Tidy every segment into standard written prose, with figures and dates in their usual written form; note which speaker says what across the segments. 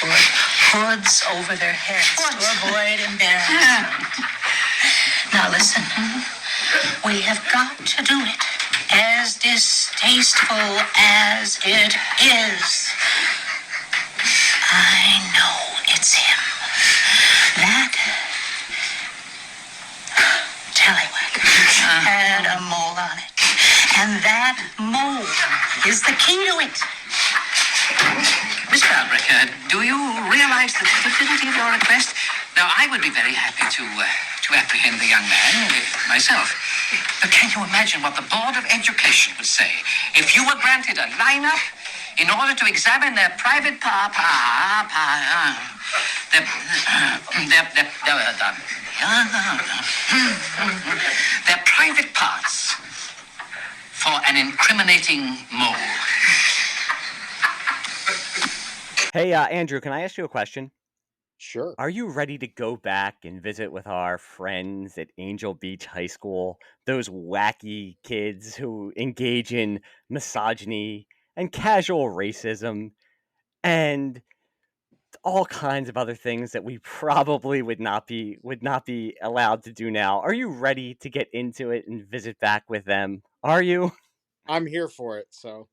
Speaker 1: put hoods over their heads to avoid embarrassment. Now listen, we have got to do it as distasteful as it is. I know it's him. That tallywacker had a mole on it. And that mole is the key to it.
Speaker 2: Mr. Albrecht, do you realize the difficulty of your request? Now, I would be very happy to apprehend the young man myself. But can you imagine what the Board of Education would say if you were granted a lineup in order to examine their private their private parts for an incriminating mole?
Speaker 3: Hey, Andrew, can I ask you a question?
Speaker 4: Sure.
Speaker 3: Are you ready to go back and visit with our friends at Angel Beach High School? Those wacky kids who engage in misogyny and casual racism and all kinds of other things that we probably would not be allowed to do now. Are you ready to get into it and visit back with them? Are you?
Speaker 4: I'm here for it, so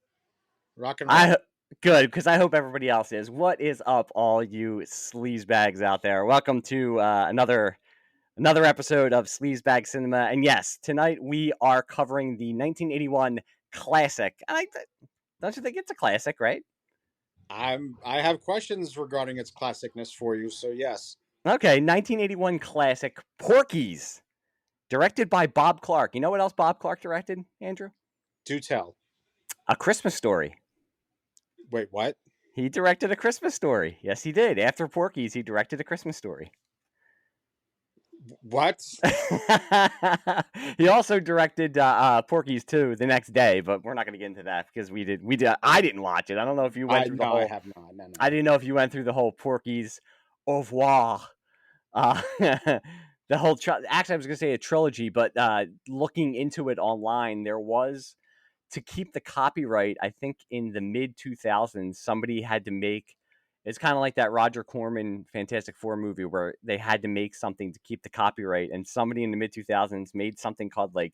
Speaker 4: rock and roll.
Speaker 3: Good, because I hope everybody else is. What is up, all you sleazebags out there? Welcome to another episode of Sleazebag Cinema. And yes, tonight we are covering the 1981 classic. And don't you think it's a classic, right?
Speaker 4: I have questions regarding its classicness for you, so yes.
Speaker 3: Okay, 1981 classic, Porky's, directed by Bob Clark. You know what else Bob Clark directed, Andrew?
Speaker 4: Do tell.
Speaker 3: A Christmas Story.
Speaker 4: Wait, what?
Speaker 3: He directed A Christmas Story. Yes, he did. After Porky's, he directed A Christmas Story.
Speaker 4: What?
Speaker 3: He also directed Porky's 2 the next day, but we're not going to get into that because we did. I didn't watch it. I don't know if you went through the whole.
Speaker 4: I have not. No.
Speaker 3: I didn't know if you went through the whole Porky's au revoir. The whole. Actually, I was going to say a trilogy, but looking into it online, there was, to keep the copyright, I think in the mid-2000s, somebody had to make. It's kind of like that Roger Corman Fantastic Four movie where they had to make something to keep the copyright, and somebody in the mid-2000s made something called like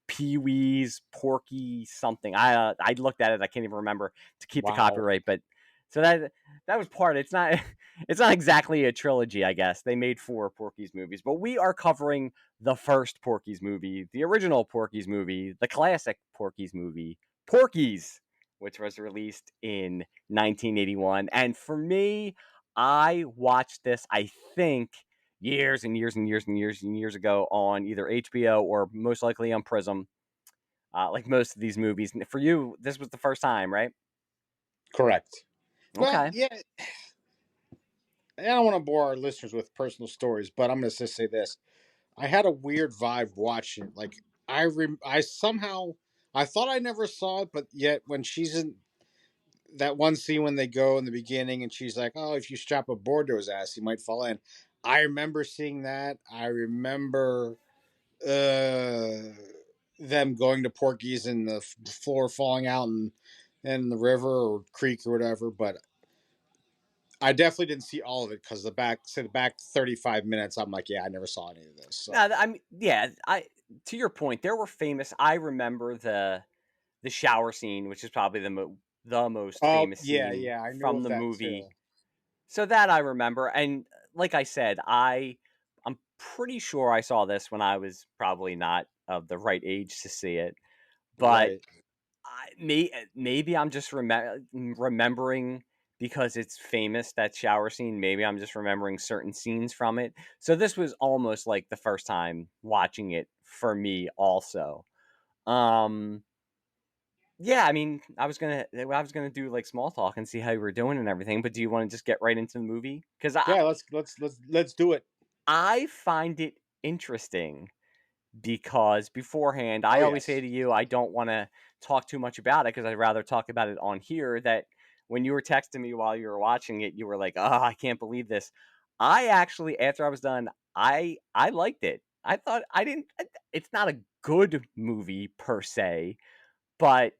Speaker 3: Pee-wee's Porky something. I looked at it, I can't even remember, to keep the copyright, but so that was part. It's not exactly a trilogy, I guess. They made 4 Porky's movies, but we are covering the first Porky's movie, the original Porky's movie, the classic Porky's movie, Porky's, which was released in 1981. And for me, I watched this, I think, years and years and years and years and years ago on either HBO or most likely on Prism, like most of these movies. For you, this was the first time, right?
Speaker 4: Correct.
Speaker 3: Okay.
Speaker 4: Well, yeah. I don't want to bore our listeners with personal stories, but I'm going to just say this. I had a weird vibe watching it. Like, I somehow... I thought I never saw it, but yet when she's in that one scene when they go in the beginning and she's like, oh, if you strap a board to his ass, he might fall in. I remember seeing that. I remember them going to Porky's and the floor falling out in the river or creek or whatever, but I definitely didn't see all of it because the back 35 minutes, I'm like, yeah, I never saw any of this. So.
Speaker 3: I mean, yeah, to your point, there were famous. I remember the shower scene, which is probably the most famous scene
Speaker 4: I
Speaker 3: from the movie.
Speaker 4: Too.
Speaker 3: So that I remember, and like I said, I'm pretty sure I saw this when I was probably not of the right age to see it, but maybe I'm just remembering. Because it's famous, that shower scene, maybe I'm just remembering certain scenes from it. So this was almost like the first time watching it for me also. Yeah, I mean, I was gonna do like small talk and see how you were doing and everything, but do you want to just get right into the movie? Because
Speaker 4: let's do it.
Speaker 3: I find it interesting because beforehand, I always say to you, I don't want to talk too much about it because I'd rather talk about it on here. That when you were texting me while you were watching it, you were like, "Oh, I can't believe this." I actually, after I was done, I liked it. I thought it's not a good movie per se, but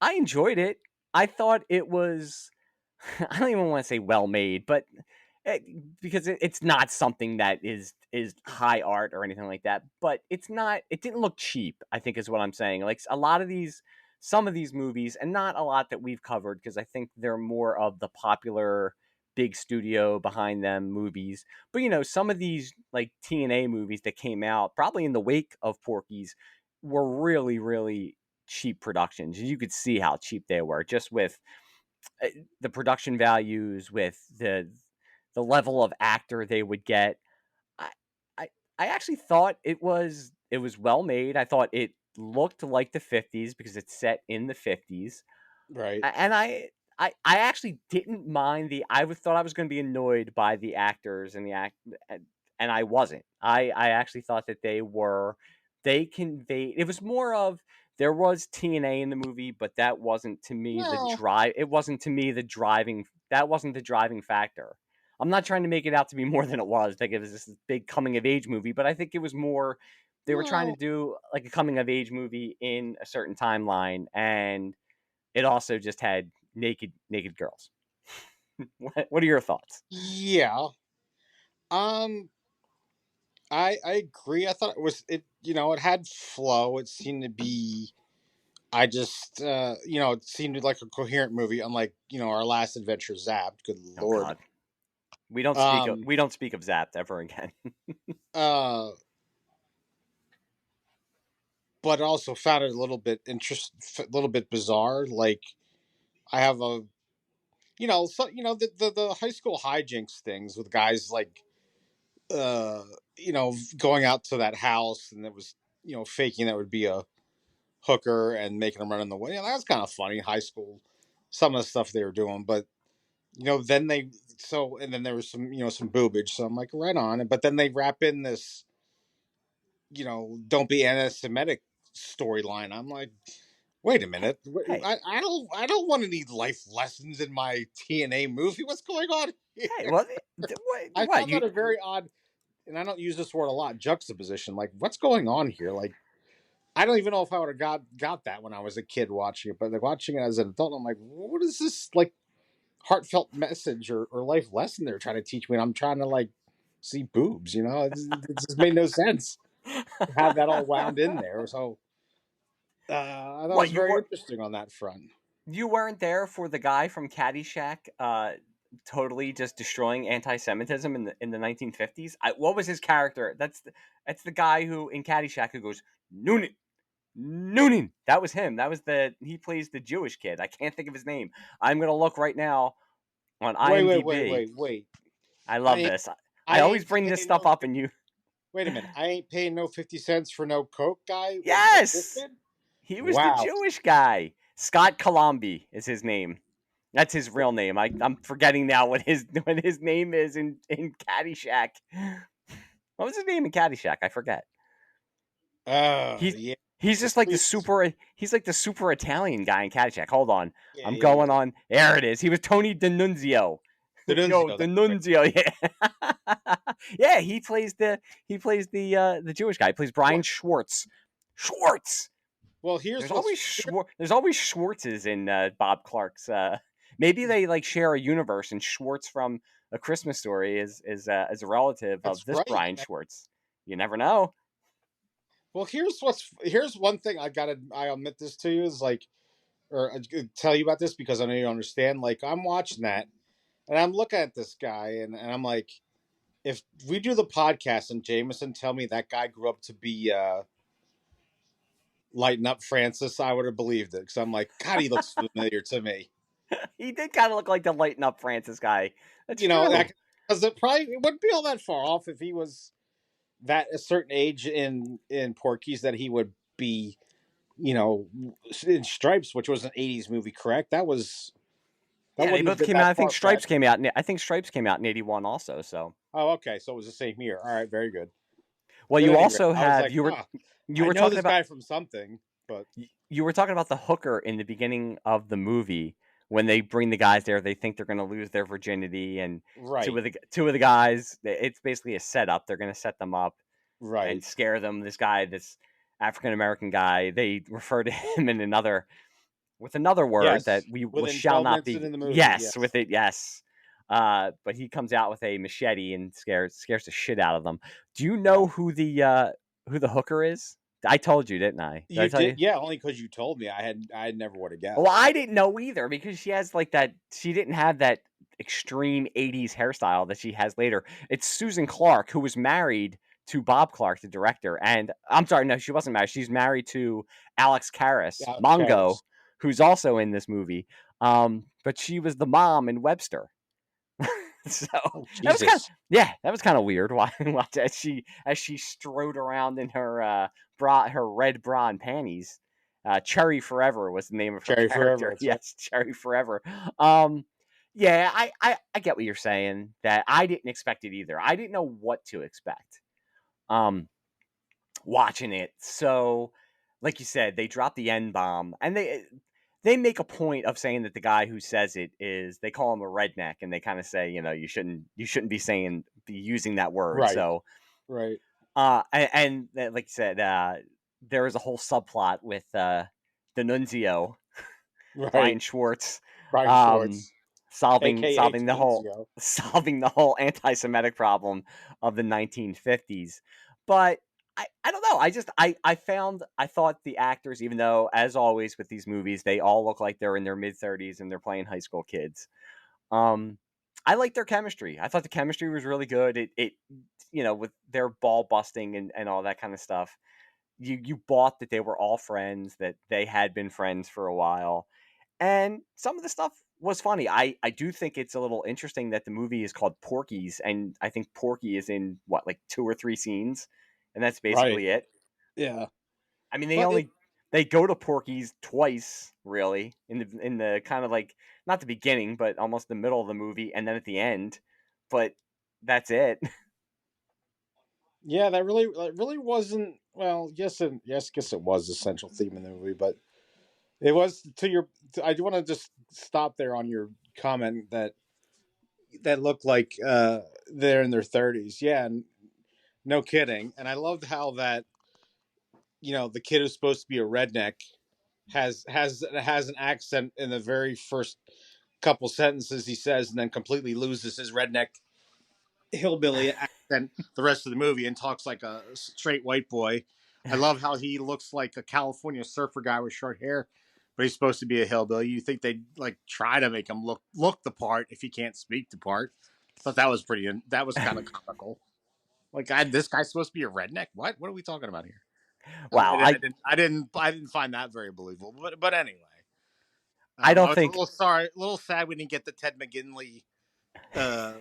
Speaker 3: I enjoyed it. I thought it was I don't even want to say well made, but because it's not something that is high art or anything like that. But it's not. It didn't look cheap, I think, is what I'm saying. Like a lot of these, some of these movies, and not a lot that we've covered, because I think they're more of the popular big studio behind them movies. But some of these like TNA movies that came out probably in the wake of Porky's were really, really cheap productions. You could see how cheap they were just with the production values, with the level of actor they would get. I I, I actually thought it was well made. I thought it looked like the 50s because it's set in the 50s.
Speaker 4: Right.
Speaker 3: And I actually didn't mind thought I was going to be annoyed by the actors and the act, and I wasn't. I actually thought that they conveyed. It was more of, there was TNA in the movie, but that wasn't to me the
Speaker 4: Well,
Speaker 3: drive. It wasn't to me the driving. That wasn't the driving factor. I'm not trying to make it out to be more than it was. Like it was this big coming of age movie, but I think it was more. They were trying to
Speaker 4: well,
Speaker 3: do like a coming of age movie in a certain timeline, and it also just had naked girls. What are your thoughts?
Speaker 4: yeah. Um, I agree. I thought it had flow. It seemed to be. I just it seemed like a coherent movie, unlike our last adventure, Zapped. Good
Speaker 3: Oh
Speaker 4: lord.
Speaker 3: God, we don't speak of
Speaker 4: Um.
Speaker 3: we don't speak of Zapped ever again.
Speaker 4: Uh. But also found it a little bit bizarre. Like I have a the high school hijinks things with guys like going out to that house, and it was faking that would be a hooker and making them run in the way. That was kind of funny. High school, some of the stuff they were doing, but then and then there was some boobage. So I'm like, right on. But then they wrap in this don't be anti-Semitic storyline. I'm like, wait a minute.
Speaker 3: Hey,
Speaker 4: I don't want any life lessons in my TNA movie. What's going on
Speaker 3: hey,
Speaker 4: here?
Speaker 3: well,
Speaker 4: I
Speaker 3: what
Speaker 4: found
Speaker 3: you?
Speaker 4: that a very odd, and I don't use this word a lot, juxtaposition. Like, what's going on here? Like, I don't even know if I would have got that when I was a kid watching it, but like watching it as an adult, I'm like, what is this like heartfelt message or life lesson they're trying to teach me? And I'm trying to like see boobs, it just made no sense to have that all wound in there. So I thought it
Speaker 3: What
Speaker 4: was
Speaker 3: you
Speaker 4: very
Speaker 3: were?
Speaker 4: interesting on that front.
Speaker 3: You weren't there for the guy from Caddyshack, totally just destroying anti-Semitism in the 1950s. What was his character? That's the guy who in Caddyshack who goes Noonan. Noonan. That was him. He plays the Jewish kid. I can't think of his name. I'm gonna look right now on
Speaker 4: Wait, wait, wait,
Speaker 3: IMDb.
Speaker 4: wait, wait.
Speaker 3: I
Speaker 4: I
Speaker 3: love
Speaker 4: ain't,
Speaker 3: this. I
Speaker 4: I
Speaker 3: always
Speaker 4: ain't
Speaker 3: bring this
Speaker 4: paying
Speaker 3: stuff
Speaker 4: no.
Speaker 3: up, and you.
Speaker 4: Wait a minute. I ain't paying no 50 cents for no coke. Guy was this
Speaker 3: Yes,
Speaker 4: kid?
Speaker 3: he was the
Speaker 4: Wow.
Speaker 3: Jewish guy. Scott Colombi is his name. That's his real name. I'm forgetting now what his name is in Caddyshack. What was his name in Caddyshack? I forget. He's
Speaker 4: Yeah.
Speaker 3: he's
Speaker 4: This
Speaker 3: just like the
Speaker 4: please.
Speaker 3: super. He's like the super Italian guy in Caddyshack. Hold on,
Speaker 4: Yeah,
Speaker 3: I'm
Speaker 4: yeah,
Speaker 3: going
Speaker 4: yeah.
Speaker 3: on. There it is. He was Tony D'Annunzio. Yo,
Speaker 4: Denunzio. That's right.
Speaker 3: D'Annunzio. Yeah, yeah. He plays the Jewish guy. He plays Brian
Speaker 4: Well,
Speaker 3: Schwartz. Schwartz.
Speaker 4: well,
Speaker 3: There's always Schwartzes in Bob Clark's. Maybe they like share a universe, and Schwartz from A Christmas Story is a relative of
Speaker 4: that's
Speaker 3: this
Speaker 4: right.
Speaker 3: Brian Schwartz. You never know.
Speaker 4: Well, here's one thing I admit this to you is like, or tell you about this because I know you understand. Like, I'm watching that and I'm looking at this guy and I'm like, if we do the podcast and Jameson tell me that guy grew up to be Lighten Up Francis, I would have believed it because I'm like, God, he looks familiar to me.
Speaker 3: He did kind of look like the lighten up Francis guy. That's
Speaker 4: That
Speaker 3: true.
Speaker 4: because it wouldn't be all that far off if he was that a certain age in Porky's that he would be, you know, in Stripes, which was an '80s movie, correct? That
Speaker 3: Yeah, they
Speaker 4: wouldn't have
Speaker 3: both
Speaker 4: been
Speaker 3: came out.
Speaker 4: that
Speaker 3: I think
Speaker 4: far
Speaker 3: Stripes
Speaker 4: fetched.
Speaker 3: came out. I think Stripes came out in '81 also. So,
Speaker 4: Oh, okay, so it was the same year. All right, very good.
Speaker 3: well,
Speaker 4: But
Speaker 3: you
Speaker 4: anyway,
Speaker 3: also
Speaker 4: I was
Speaker 3: have
Speaker 4: like,
Speaker 3: you
Speaker 4: I
Speaker 3: were
Speaker 4: know
Speaker 3: talking
Speaker 4: this
Speaker 3: about
Speaker 4: guy from something, but
Speaker 3: you were talking about the hooker in the beginning of the movie when they bring the guys there. They think they're going to lose their virginity, and two
Speaker 4: right,
Speaker 3: of the two of the guys. It's basically a setup. They're going to set them up and
Speaker 4: right,
Speaker 3: scare them. This African American guy. They refer to him in another with another word that
Speaker 4: Yes,
Speaker 3: we
Speaker 4: within
Speaker 3: shall
Speaker 4: 12
Speaker 3: not
Speaker 4: minutes
Speaker 3: be.
Speaker 4: into the movie.
Speaker 3: Yes,
Speaker 4: Yes.
Speaker 3: with it. Yes. But he comes out with a machete and scares the shit out of them. Do you
Speaker 4: Yeah.
Speaker 3: know who the hooker is? I told you, didn't I? Did I
Speaker 4: You
Speaker 3: tell
Speaker 4: did,
Speaker 3: you?
Speaker 4: yeah. Only because you told me. I never would have
Speaker 3: Well,
Speaker 4: guessed.
Speaker 3: I didn't know either because she has like that. She didn't have that extreme '80s hairstyle that she has later. It's Susan Clark, who was married to Bob Clark, the director. And I'm sorry, no, she wasn't married. She's married to Alex Karras,
Speaker 4: Alex
Speaker 3: Mongo,
Speaker 4: Harris.
Speaker 3: who's also in this movie. But she was the mom in Webster. So
Speaker 4: Oh
Speaker 3: that was kind of
Speaker 4: Jesus.
Speaker 3: that was kind of weird. Watch as she strode around in her her red bra and panties. Cherry Forever was the name of her
Speaker 4: Cherry Forever.
Speaker 3: character.
Speaker 4: That's right.
Speaker 3: Yes, Cherry Forever. Yeah, I get what you're saying. That I didn't expect it either. I didn't know what to expect. Watching it, so like you said, they drop the N bomb, and they make a point of saying that the guy who says it is they call him a redneck, and they kind of say, you shouldn't be using that word.
Speaker 4: Right.
Speaker 3: So
Speaker 4: Right.
Speaker 3: like you said, there is a whole subplot with the nuncio Brian
Speaker 4: Right.
Speaker 3: Schwartz,
Speaker 4: Brian
Speaker 3: um,
Speaker 4: Schwartz,
Speaker 3: solving
Speaker 4: aka
Speaker 3: solving the whole
Speaker 4: Nunzio.
Speaker 3: solving the whole anti-Semitic problem of the 1950s. But I don't know. I thought the actors, even though as always with these movies, they all look like they're in their mid-30s and they're playing high school kids. I like their chemistry. I thought the chemistry was really good. It with their ball busting and all that kind of stuff. You bought that they were all friends, that they had been friends for a while. And some of the stuff was funny. I do think it's a little interesting that the movie is called Porky's, and I think Porky is in what, like 2 or 3 scenes, and that's
Speaker 4: Right.
Speaker 3: basically it.
Speaker 4: Yeah.
Speaker 3: I mean,
Speaker 4: But it,
Speaker 3: they go to Porky's twice, really, in the kind of like not the beginning, but almost the middle of the movie, and then at the end. But that's it.
Speaker 4: yeah, that really wasn't. Well, yes, guess it was the central theme in the movie, but it was to your. I do want to just stop there on your comment that looked like they're in their 30s. Yeah, no kidding. And I loved how that the kid who's supposed to be a redneck has an accent in the very first couple sentences he says, and then completely loses his redneck hillbilly accent the rest of the movie and talks like a straight white boy. I love how he looks like a California surfer guy with short hair, but he's supposed to be a hillbilly. You think they'd like try to make him look the part if he can't speak the part. I thought that was pretty. That was kind of comical. Like, this guy's supposed to be a redneck. What are we talking about here?
Speaker 3: Wow,
Speaker 4: I didn't find that very believable. But anyway,
Speaker 3: I
Speaker 4: I
Speaker 3: don't
Speaker 4: was a
Speaker 3: think
Speaker 4: little sorry, a little sad we didn't get the Ted McGinley uh,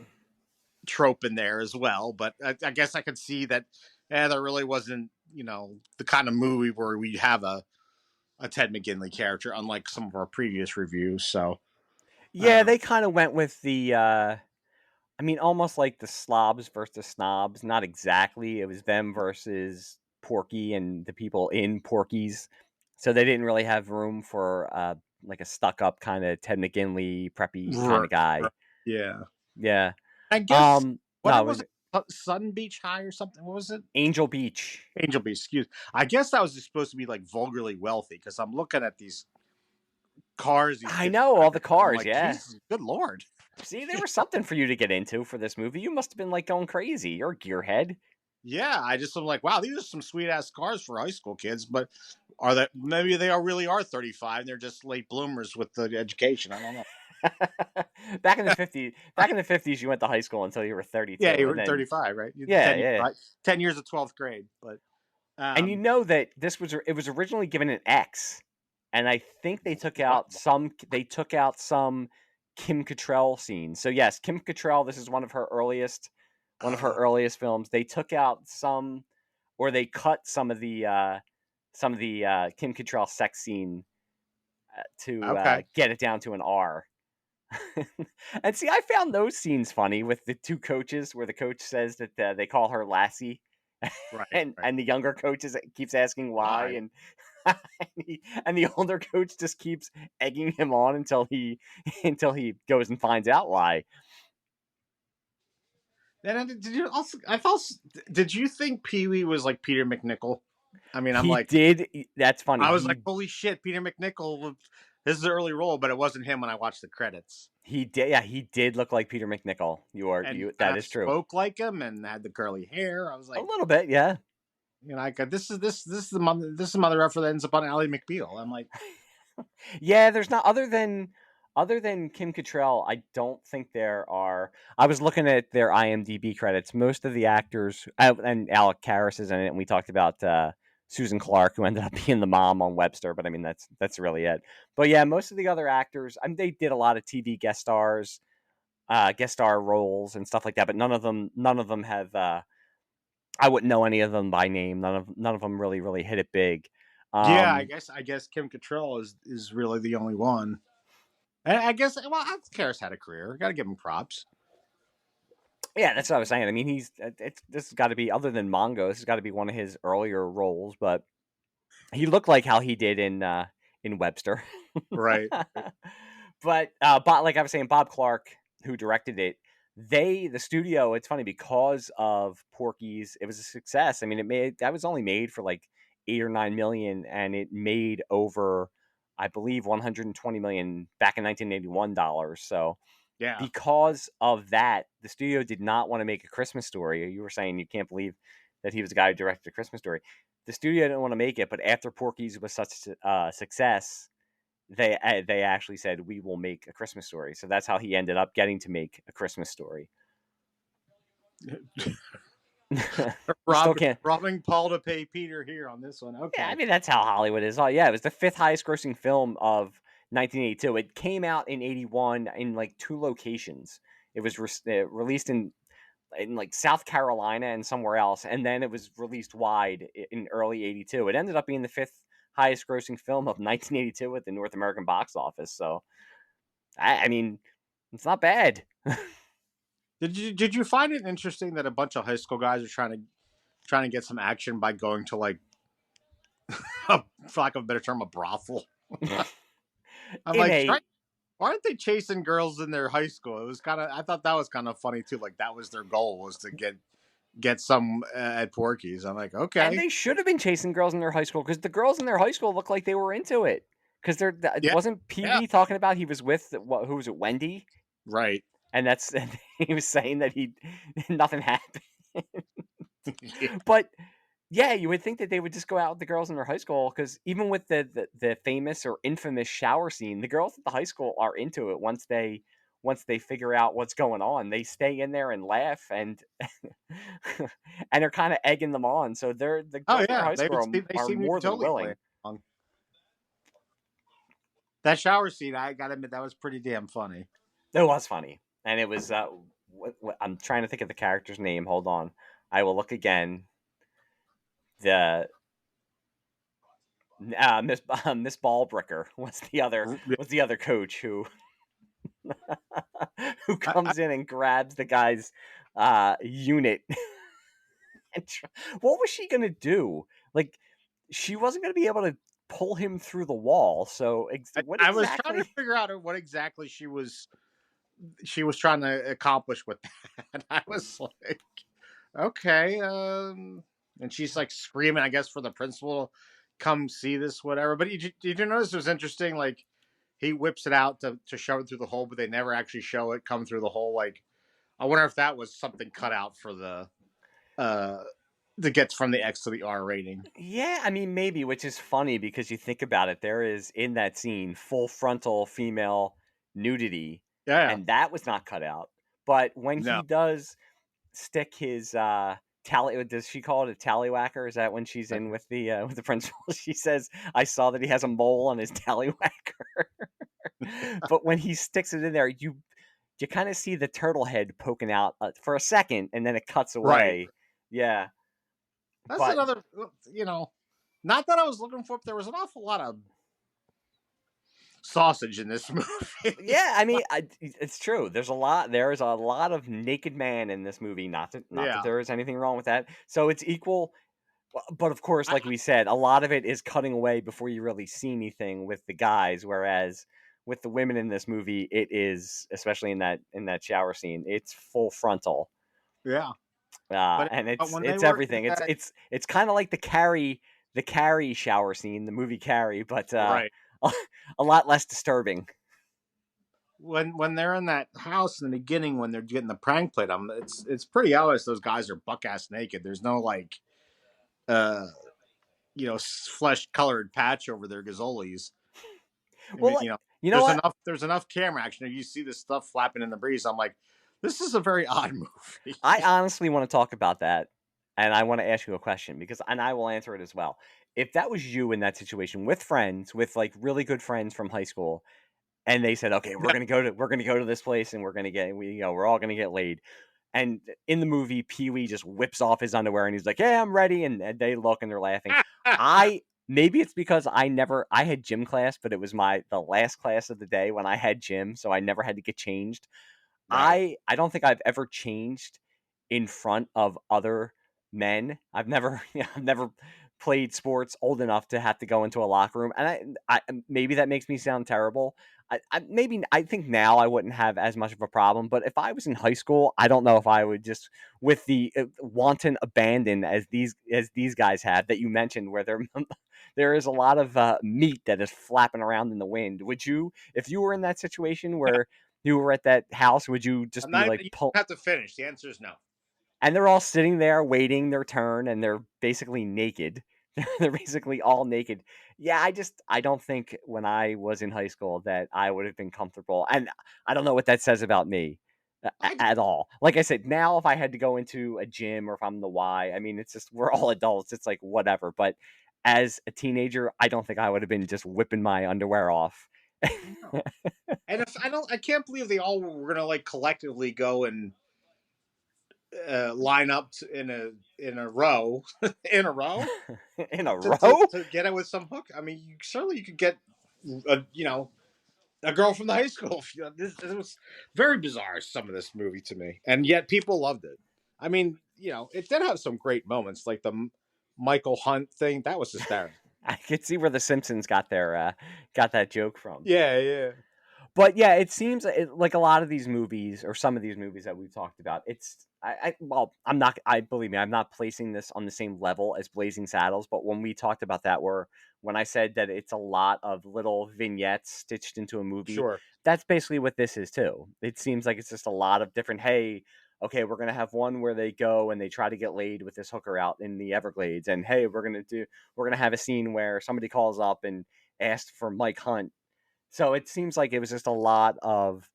Speaker 4: trope in there as well. But I guess I could see that. There really wasn't, the kind of movie where we have a Ted McGinley character, unlike some of our previous reviews. So,
Speaker 3: yeah,
Speaker 4: uh,
Speaker 3: they kind of went with the I mean, almost like the slobs versus snobs. Not exactly. It was them versus Porky and the people in Porky's. So they didn't really have room for like a stuck-up kind of Ted McGinley preppy kind
Speaker 4: right,
Speaker 3: of guy.
Speaker 4: right, yeah.
Speaker 3: Yeah.
Speaker 4: I guess
Speaker 3: No, it
Speaker 4: was
Speaker 3: was
Speaker 4: it? Sun Beach High or something? What was it?
Speaker 3: Angel Beach.
Speaker 4: Angel Beach. Excuse. I guess that was just supposed to be like vulgarly wealthy because I'm looking at these cars these
Speaker 3: I
Speaker 4: kids
Speaker 3: know
Speaker 4: drive
Speaker 3: all the
Speaker 4: around. I'm
Speaker 3: cars.
Speaker 4: like,
Speaker 3: Yeah.
Speaker 4: Jesus, good lord.
Speaker 3: See, there was something for you to get into for this movie. You must have been like going crazy. You're a gearhead.
Speaker 4: Yeah, I'm like, wow, these are some sweet ass cars for high school kids, but are that maybe they really are 35 and they're just late bloomers with the education. I don't know.
Speaker 3: Back in the 50s, you went to high school until you were
Speaker 4: Yeah,
Speaker 3: 32,
Speaker 4: you
Speaker 3: and
Speaker 4: were
Speaker 3: then
Speaker 4: 35, right?
Speaker 3: yeah,
Speaker 4: 10 years,
Speaker 3: yeah.
Speaker 4: right? 10 years of 12th grade, but
Speaker 3: And you
Speaker 4: um
Speaker 3: know that it was originally given an X, and I think
Speaker 4: what?
Speaker 3: they took out some Kim Cattrall scenes. So yes, Kim Cattrall, this is one of her
Speaker 4: Uh,
Speaker 3: earliest films. They took out some, or they cut some of the Kim Cattrall sex scene to
Speaker 4: okay.
Speaker 3: get it down to an R. And see, I found those scenes funny with the two coaches, where the coach says that they call her Lassie,
Speaker 4: Right, right.
Speaker 3: and the younger coach keeps asking why,
Speaker 4: Why?
Speaker 3: and and the older coach just keeps egging him on until he goes and finds out why.
Speaker 4: And did you also I felt did you think Pee-wee was like Peter McNichol? I mean, I'm
Speaker 3: He
Speaker 4: like
Speaker 3: did. That's funny.
Speaker 4: I was like,
Speaker 3: He
Speaker 4: holy shit, Peter McNichol This is an early role, but it wasn't him when I watched the credits.
Speaker 3: He did. Yeah, he did look like Peter McNichol.
Speaker 4: And he
Speaker 3: That
Speaker 4: kind of
Speaker 3: is true.
Speaker 4: spoke like him and had the curly hair. I was
Speaker 3: A
Speaker 4: like,
Speaker 3: little bit, yeah.
Speaker 4: you know, this is the mother effer that ends up on Ally McBeal. I'm like,
Speaker 3: Yeah, there's not other than Kim Cattrall. I don't think there are. I was looking at their IMDb credits. Most of the actors and Alec Karras is in it, and we talked about Susan Clark, who ended up being the mom on Webster. But I mean, that's really it. But yeah, most of the other actors, I mean, they did a lot of TV guest star roles and stuff like that. But none of them have. I wouldn't know any of them by name. None of them really hit it big.
Speaker 4: yeah, I guess Kim Cattrall is really the only one. And I guess Karras had a career. Got to give him props.
Speaker 3: Yeah, that's what I was saying. I mean, this has got to be, other than Mongo, this has got to be one of his earlier roles. But he looked like how he did in Webster,
Speaker 4: Right.
Speaker 3: but like I was saying, Bob Clark, who directed it, the studio. It's funny because of Porky's, it was a success. I mean, that was only made for like 8 or 9 million, and it made over, I believe, 120 million back in 1981 dollars. So
Speaker 4: Yeah.
Speaker 3: because of that, the studio did not want to make A Christmas Story. You were saying you can't believe that he was the guy who directed A Christmas Story. The studio didn't want to make it, but after Porky's was such a success, they actually said, we will make A Christmas Story. So that's how he ended up getting to make A Christmas Story.
Speaker 4: Robbing Paul to pay Peter here on this one. Okay.
Speaker 3: Yeah, I mean, that's how Hollywood is. Oh, yeah, it was the 5th highest grossing film of 1982. It came out in 81 in like 2 locations. It was released in like South Carolina and somewhere else, and then it was released wide in early 82. It ended up being the 5th highest grossing film of 1982 at the North American box office. So, I mean, it's not bad.
Speaker 4: Did you find it interesting that a bunch of high school guys are trying to get some action by going to, like, for lack of a better term, a brothel? I'm like, why aren't they chasing girls in their high school? It was I thought that was kind of funny too. Like, that was their goal, was to get some at Porky's. I'm like, okay.
Speaker 3: And they should have been chasing girls in their high school, because the girls in their high school looked like they were into it. Because wasn't Pee-wee talking about he was with, who was it, Wendy?
Speaker 4: Right.
Speaker 3: And he was saying that nothing happened. But yeah, you would think that they would just go out with the girls in their high school, because even with the famous or infamous shower scene, the girls at the high school are into it. Once they figure out what's going on, they stay in there and laugh, and and they're kind of egging them on. So the girls in their high school are more than willing.
Speaker 4: That shower scene, I gotta admit, that was pretty damn funny.
Speaker 3: It was funny, and it was. I'm trying to think of the character's name. Hold on, I will look again. The Miss Ballbricker was the other coach who comes in and grabs the guy's unit. What was she gonna do? Like, she wasn't gonna be able to pull him through the wall. So
Speaker 4: I was trying to figure out what exactly she was trying to accomplish with that. I was like, okay, and she's like screaming, I guess, for the principal to come see this, whatever. But did you notice it was interesting? Like, he whips it out to shove it through the hole, but they never actually show it come through the hole. Like, I wonder if that was something cut out for the to get from the X to the R rating.
Speaker 3: Yeah, I mean, maybe, which is funny because you think about it. There is, in that scene, full frontal female nudity.
Speaker 4: Yeah.
Speaker 3: And that was not cut out. But when he does stick his does she call it a tallywacker? Is that when she's in with the principal? She says, "I saw that he has a mole on his tallywacker." But when he sticks it in there, you kind of see the turtle head poking out for a second, and then it cuts away.
Speaker 4: Right.
Speaker 3: Yeah.
Speaker 4: That's another, not that I was looking for, but there was an awful lot of sausage in this movie.
Speaker 3: Yeah, I mean, it's true. There is a lot of naked man in this movie. Not that there is anything wrong with that. So it's equal, but of course, like we said, a lot of it is cutting away before you really see anything with the guys. Whereas with the women in this movie, it is, especially in that shower scene, it's full frontal.
Speaker 4: Yeah,
Speaker 3: and it's everything. It's kind of like the Carrie shower scene, the movie Carrie, but
Speaker 4: right.
Speaker 3: a lot less disturbing.
Speaker 4: When they're in that house in the beginning, when they're getting the prank played on them, it's pretty obvious those guys are buck ass naked. There's no like, uh, flesh colored patch over their gazolies. I
Speaker 3: Well,
Speaker 4: mean,
Speaker 3: like, you know what?
Speaker 4: there's enough camera action. You see this stuff flapping in the breeze. I'm like, this is a very odd movie.
Speaker 3: I honestly want to talk about that, and I want to ask you a question and I will answer it as well. If that was you in that situation with friends, with like really good friends from high school, and they said, "Okay, we're gonna go to this place, and we're all gonna get laid." And in the movie, Pee Wee just whips off his underwear, and he's like, "Hey, I'm ready," and they look and they're laughing. I Maybe it's because I had gym class, but it was the last class of the day when I had gym, so I never had to get changed.
Speaker 4: Right.
Speaker 3: I don't think I've ever changed in front of other men. I've never I've never played sports old enough to have to go into a locker room, and I maybe that makes me sound terrible. I think now I wouldn't have as much of a problem, but if I was in high school, I don't know if I would just with the wanton abandon as these guys have that you mentioned, where there is a lot of meat that is flapping around in the wind. Would you, if you were in that situation where you were at that house, would you just
Speaker 4: I'm
Speaker 3: be
Speaker 4: not.
Speaker 3: like
Speaker 4: You
Speaker 3: pull?
Speaker 4: have to finish. The answer is no.
Speaker 3: And they're all sitting there waiting their turn, and they're basically naked. They're basically all naked. Yeah, I don't think when I was in high school that I would have been comfortable, and I don't know what that says about me
Speaker 4: I
Speaker 3: at all. Like I said, now if I had to go into a gym or if I'm the Y, I mean, it's just we're all adults. It's like whatever. But as a teenager, I don't think I would have been just whipping my underwear off.
Speaker 4: no. And if I can't believe they all were gonna like collectively go and line up in a row in a row
Speaker 3: In a row?
Speaker 4: to get it with some hook. I mean, you could get a girl from the high school. This was very bizarre. Some of this movie to me, and yet people loved it. I mean, it did have some great moments, like the Michael Hunt thing. That was hysterical.
Speaker 3: I could see where the Simpsons got that joke from.
Speaker 4: Yeah, yeah.
Speaker 3: But yeah, it seems like a lot of these movies, or some of these movies that we've talked about. Well, I'm not. I believe me, I'm not placing this on the same level as Blazing Saddles. But when we talked about that, when I said that it's a lot of little vignettes stitched into a movie,
Speaker 4: Sure.
Speaker 3: that's basically what this is too. It seems like it's just a lot of different. Hey, okay, we're gonna have one where they go and they try to get laid with this hooker out in the Everglades, and hey, we're gonna have a scene where somebody calls up and asks for Mike Hunt. So it seems like it was just a lot of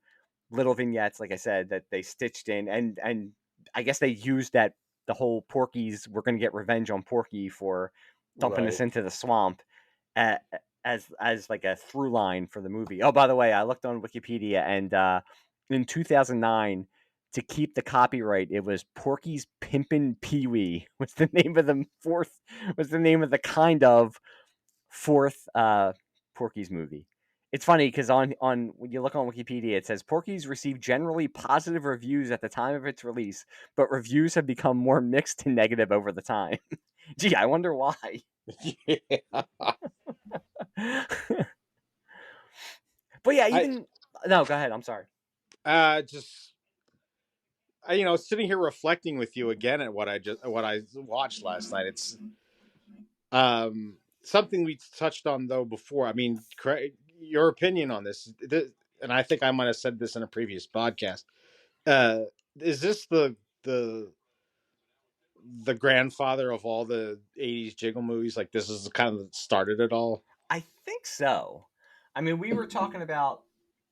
Speaker 3: little vignettes, like I said, that they stitched in, and I guess they used that the whole Porky's, we're going to get revenge on Porky for dumping us
Speaker 4: Right.
Speaker 3: into the swamp, a- as like a through line for the movie. Oh, by the way, I looked on Wikipedia, and in 2009, to keep the copyright, it was Porky's Pimpin' Pee Wee was the name of the kind of fourth Porky's movie. It's funny because on when you look on Wikipedia, it says Porky's received generally positive reviews at the time of its release, but reviews have become more mixed and negative over the time. Gee, I wonder why.
Speaker 4: Yeah.
Speaker 3: But yeah,
Speaker 4: I
Speaker 3: even no, go ahead. I'm sorry.
Speaker 4: just sitting here reflecting with you again at what I watched last night. It's something we touched on though before. I mean, your opinion on this, and I think I might have said this in a previous podcast. Uh, is this the the grandfather of all the '80s jiggle movies? Like this is kind of started it all.
Speaker 3: I think so. I mean, we were talking about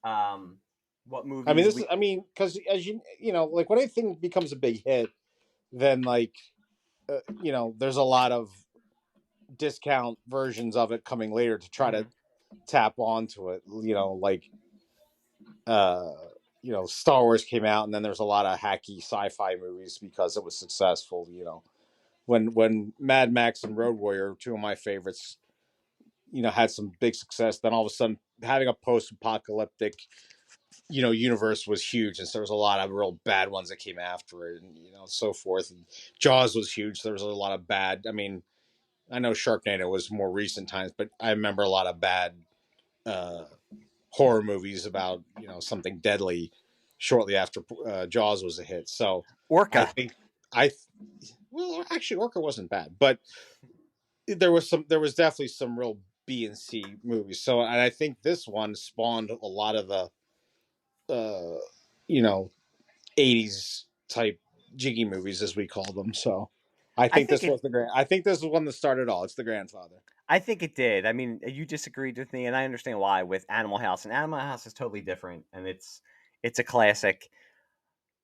Speaker 3: what
Speaker 4: I mean,
Speaker 3: movies
Speaker 4: this is.
Speaker 3: we.
Speaker 4: I mean, because as like when anything becomes a big hit, then like there's a lot of discount versions of it coming later to try to
Speaker 3: Mhm.
Speaker 4: tap onto it. Like uh, Star Wars came out, and then there's a lot of hacky sci-fi movies because it was successful. When Mad Max and Road Warrior, two of my favorites, had some big success. Then all of a sudden, having a post-apocalyptic, universe was huge, and so there was a lot of real bad ones that came after it, and so forth. And Jaws was huge. So there was a lot of bad. I mean, I know Sharknado was more recent times, but I remember a lot of bad uh, horror movies about something deadly shortly after Jaws was a hit. So I
Speaker 3: Orca.
Speaker 4: think I well actually Orca wasn't bad, but there was definitely some real B and C movies. So, and I think this one spawned a lot of the, you know, 80s type jiggy movies, as we call them. So, I
Speaker 3: I
Speaker 4: think
Speaker 3: think
Speaker 4: this
Speaker 3: it
Speaker 4: was the grand. I think this is one that started all. It's the grandfather.
Speaker 3: I think it did. I mean, you disagreed with me, and I understand why with Animal House. And Animal House is totally different, and it's a classic.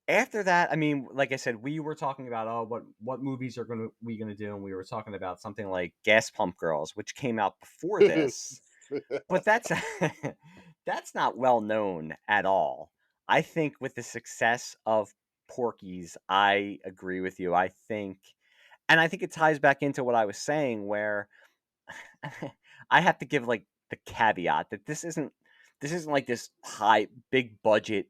Speaker 3: After that, I mean, like I said, we were talking about what movies are we gonna do, and we were talking about something like Gas Pump Girls, which came out before this, but that's that's not well known at all. I think with the success of Porky's, I agree with you. And I think it ties back into what I was saying, where I have to give like the caveat that this isn't like this high big budget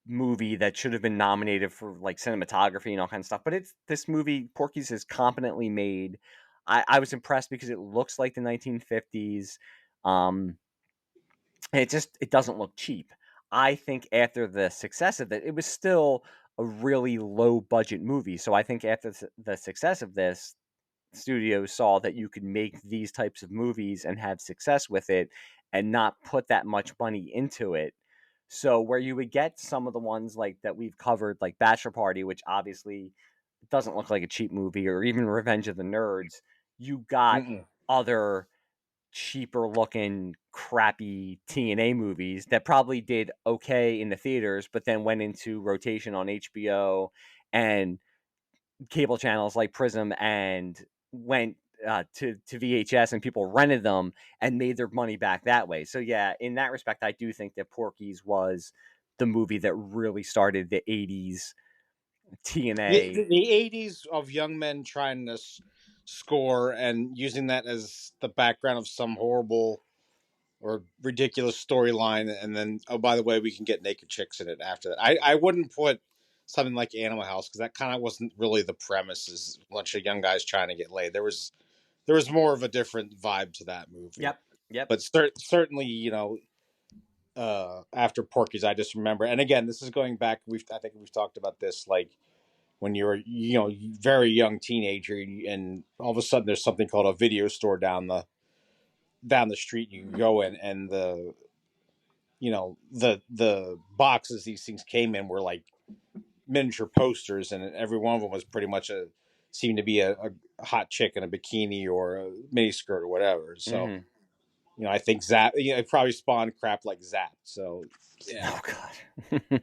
Speaker 3: movie that should have been nominated for like cinematography and all kinds of stuff. But it's this movie, Porky's, is competently made. I was impressed because it looks like the 1950s. Um, and it doesn't look cheap. I think after the success of it was still a really low budget movie. So I think after the success of this, studios saw that you could make these types of movies and have success with it and not put that much money into it. So where you would get some of the ones like that we've covered, like Bachelor Party, which obviously doesn't look like a cheap movie, or even Revenge of the Nerds, you got
Speaker 4: Mm-mm.
Speaker 3: other cheaper looking crappy TNA movies that probably did okay in the theaters, but then went into rotation on HBO and cable channels like Prism, and went to VHS, and people rented them and made their money back that way. So yeah, in that respect, I do think that Porky's was the movie that really started the 80s TNA.
Speaker 4: The 80s of young men trying to score and using that as the background of some horrible or ridiculous storyline, and then, oh, by the way, we can get naked chicks in it after that. I wouldn't put something like Animal House, because that kind of wasn't really the premise, is a bunch of young guys trying to get laid. There was more of a different vibe to that movie.
Speaker 3: Yep, yep.
Speaker 4: But certainly, after Porky's, I just remember, and again, this is going back, I think we've talked about this, like when you're, very young teenager, and all of a sudden there's something called a video store down the street you can go in, and the boxes these things came in were like miniature posters, and every one of them was pretty much seemed to be a hot chick in a bikini or a mini skirt or whatever. So,
Speaker 3: Mm-hmm.
Speaker 4: I think Zap, it probably spawned crap like Zap. So, yeah,
Speaker 3: Oh god.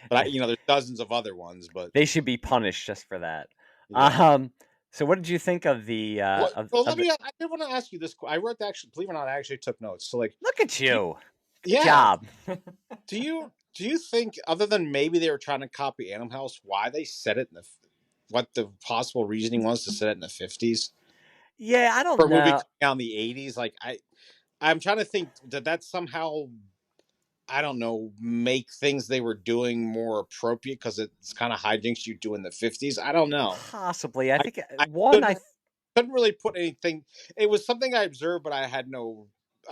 Speaker 4: but there's dozens of other ones, but
Speaker 3: They should be punished just for that.
Speaker 4: yeah.
Speaker 3: Um, so what did you think of the
Speaker 4: Well,
Speaker 3: of
Speaker 4: let
Speaker 3: the?
Speaker 4: me. I did want to ask you this. I wrote, actually, believe it or not, I actually took notes. So, like,
Speaker 3: Look at
Speaker 4: do you,
Speaker 3: you, good
Speaker 4: yeah,
Speaker 3: job.
Speaker 4: do you think, other than maybe they were trying to copy Animal House, why they set it in what the possible reasoning was to set it in the 50s
Speaker 3: Yeah, I
Speaker 4: for
Speaker 3: don't
Speaker 4: a movie
Speaker 3: know.
Speaker 4: coming out in the 80s? Like, I'm trying to think, did that somehow, I don't know, make things they were doing more appropriate because it's kind of hijinks you do in the 50s? I don't know.
Speaker 3: Possibly. I
Speaker 4: I
Speaker 3: think
Speaker 4: I
Speaker 3: one.
Speaker 4: couldn't really put anything. It was something I observed, but I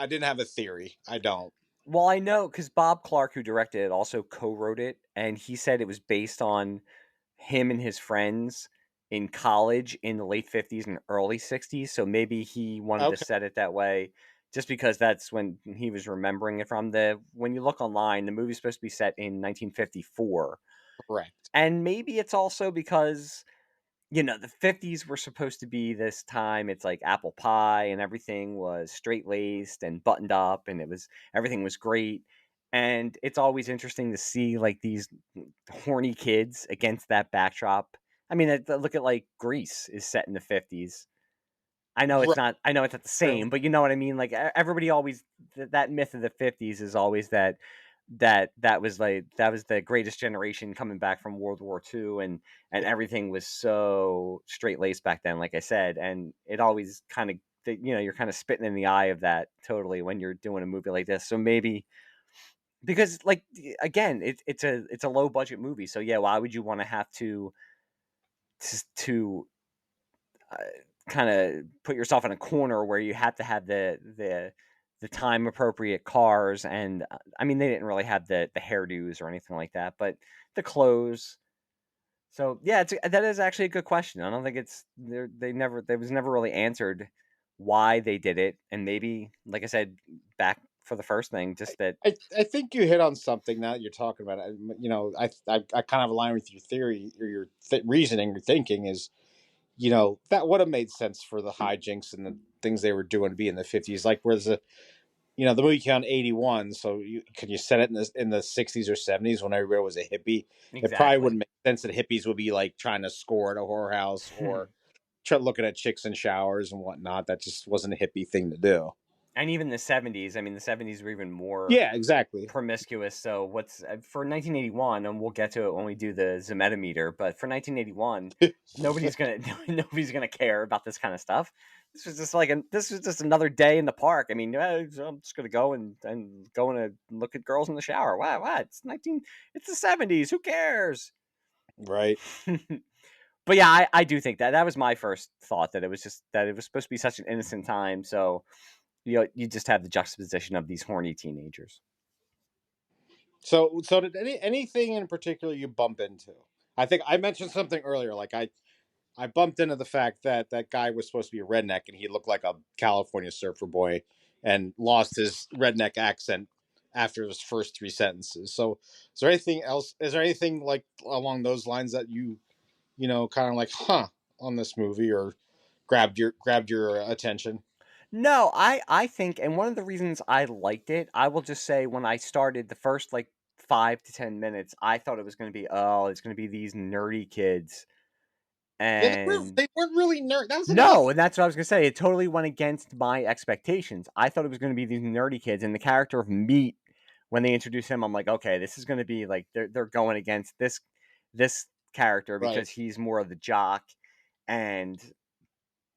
Speaker 4: didn't have a theory. I don't.
Speaker 3: Well, I know because Bob Clark, who directed it, also co-wrote it, and he said it was based on him and his friends in college in the late 50s and early 60s. So maybe he wanted to
Speaker 4: Okay,
Speaker 3: set it that way just because that's when he was remembering it from. The When you look online, the movie's supposed to be set in 1954.
Speaker 4: correct.
Speaker 3: And maybe it's also because the 50s were supposed to be this time. It's like apple pie, and everything was straight laced and buttoned up, and everything was great. And it's always interesting to see like these horny kids against that backdrop. I mean, look at like Grease is set in the 50s.
Speaker 4: Right.
Speaker 3: I know it's not the
Speaker 4: True.
Speaker 3: same, but you know what I mean? Like everybody always, that myth of the 50s is always that was the greatest generation coming back from World War II, and everything was so straight laced back then, like I said, and it always kind of, you're kind of spitting in the eye of that totally when you're doing a movie like this. So maybe because, like, again, it's a low budget movie, so yeah, why would you want to have to uh, kind of put yourself in a corner where you have to have the time appropriate cars, and I mean, they didn't really have the hairdos or anything like that, but the clothes. So yeah, that is actually a good question. I don't think it's there. They was never really answered why they did it, and maybe, like I said, back for the first thing, just that.
Speaker 4: I think you hit on something now that you're talking about. I kind of align with your theory or your reasoning or thinking is, that would have made sense for the hijinks and the things they were doing to be in the 50s. Like, whereas the movie came out in 81, so can you set it in the 60s or 70s when everybody was a hippie? It probably
Speaker 3: Exactly.
Speaker 4: wouldn't make sense that hippies would be like trying to score at a whorehouse or try looking at chicks in showers and whatnot. That just wasn't a hippie thing to do.
Speaker 3: And even the 70s, I mean, the 70s were even more
Speaker 4: Yeah, exactly.
Speaker 3: promiscuous. So what's for 1981, and we'll get to it when we do the ZMED-O-METER, but for 1981, nobody's gonna nobody's gonna care about this kind of stuff. This was just another day in the park. I mean, I'm just gonna go and go and look at girls in the shower. What? It's the 70s. Who cares?
Speaker 4: Right.
Speaker 3: But yeah, I do think that was my first thought, that it was just that it was supposed to be such an innocent time. So you just have the juxtaposition of these horny teenagers.
Speaker 4: So did anything in particular you bump into? I think I mentioned something earlier. Like I bumped into the fact that that guy was supposed to be a redneck and he looked like a California surfer boy and lost his redneck accent after his first three sentences. So is there anything else? Is there anything like along those lines that kind of like, on this movie or grabbed your attention?
Speaker 3: No, I think, and one of the reasons I liked it, I will just say, when I started the first like 5 to 10 minutes, I thought it was going to be, oh, it's going to be these nerdy kids,
Speaker 4: Yeah,
Speaker 3: and
Speaker 4: they weren't really nerd. That was another.
Speaker 3: no, and that's what I was gonna say. It totally went against my expectations. I thought it was gonna be these nerdy kids, and the character of Meat, when they introduced him, I'm like, okay, this is gonna be like they're going against this character
Speaker 4: Right.
Speaker 3: because he's more of the jock, and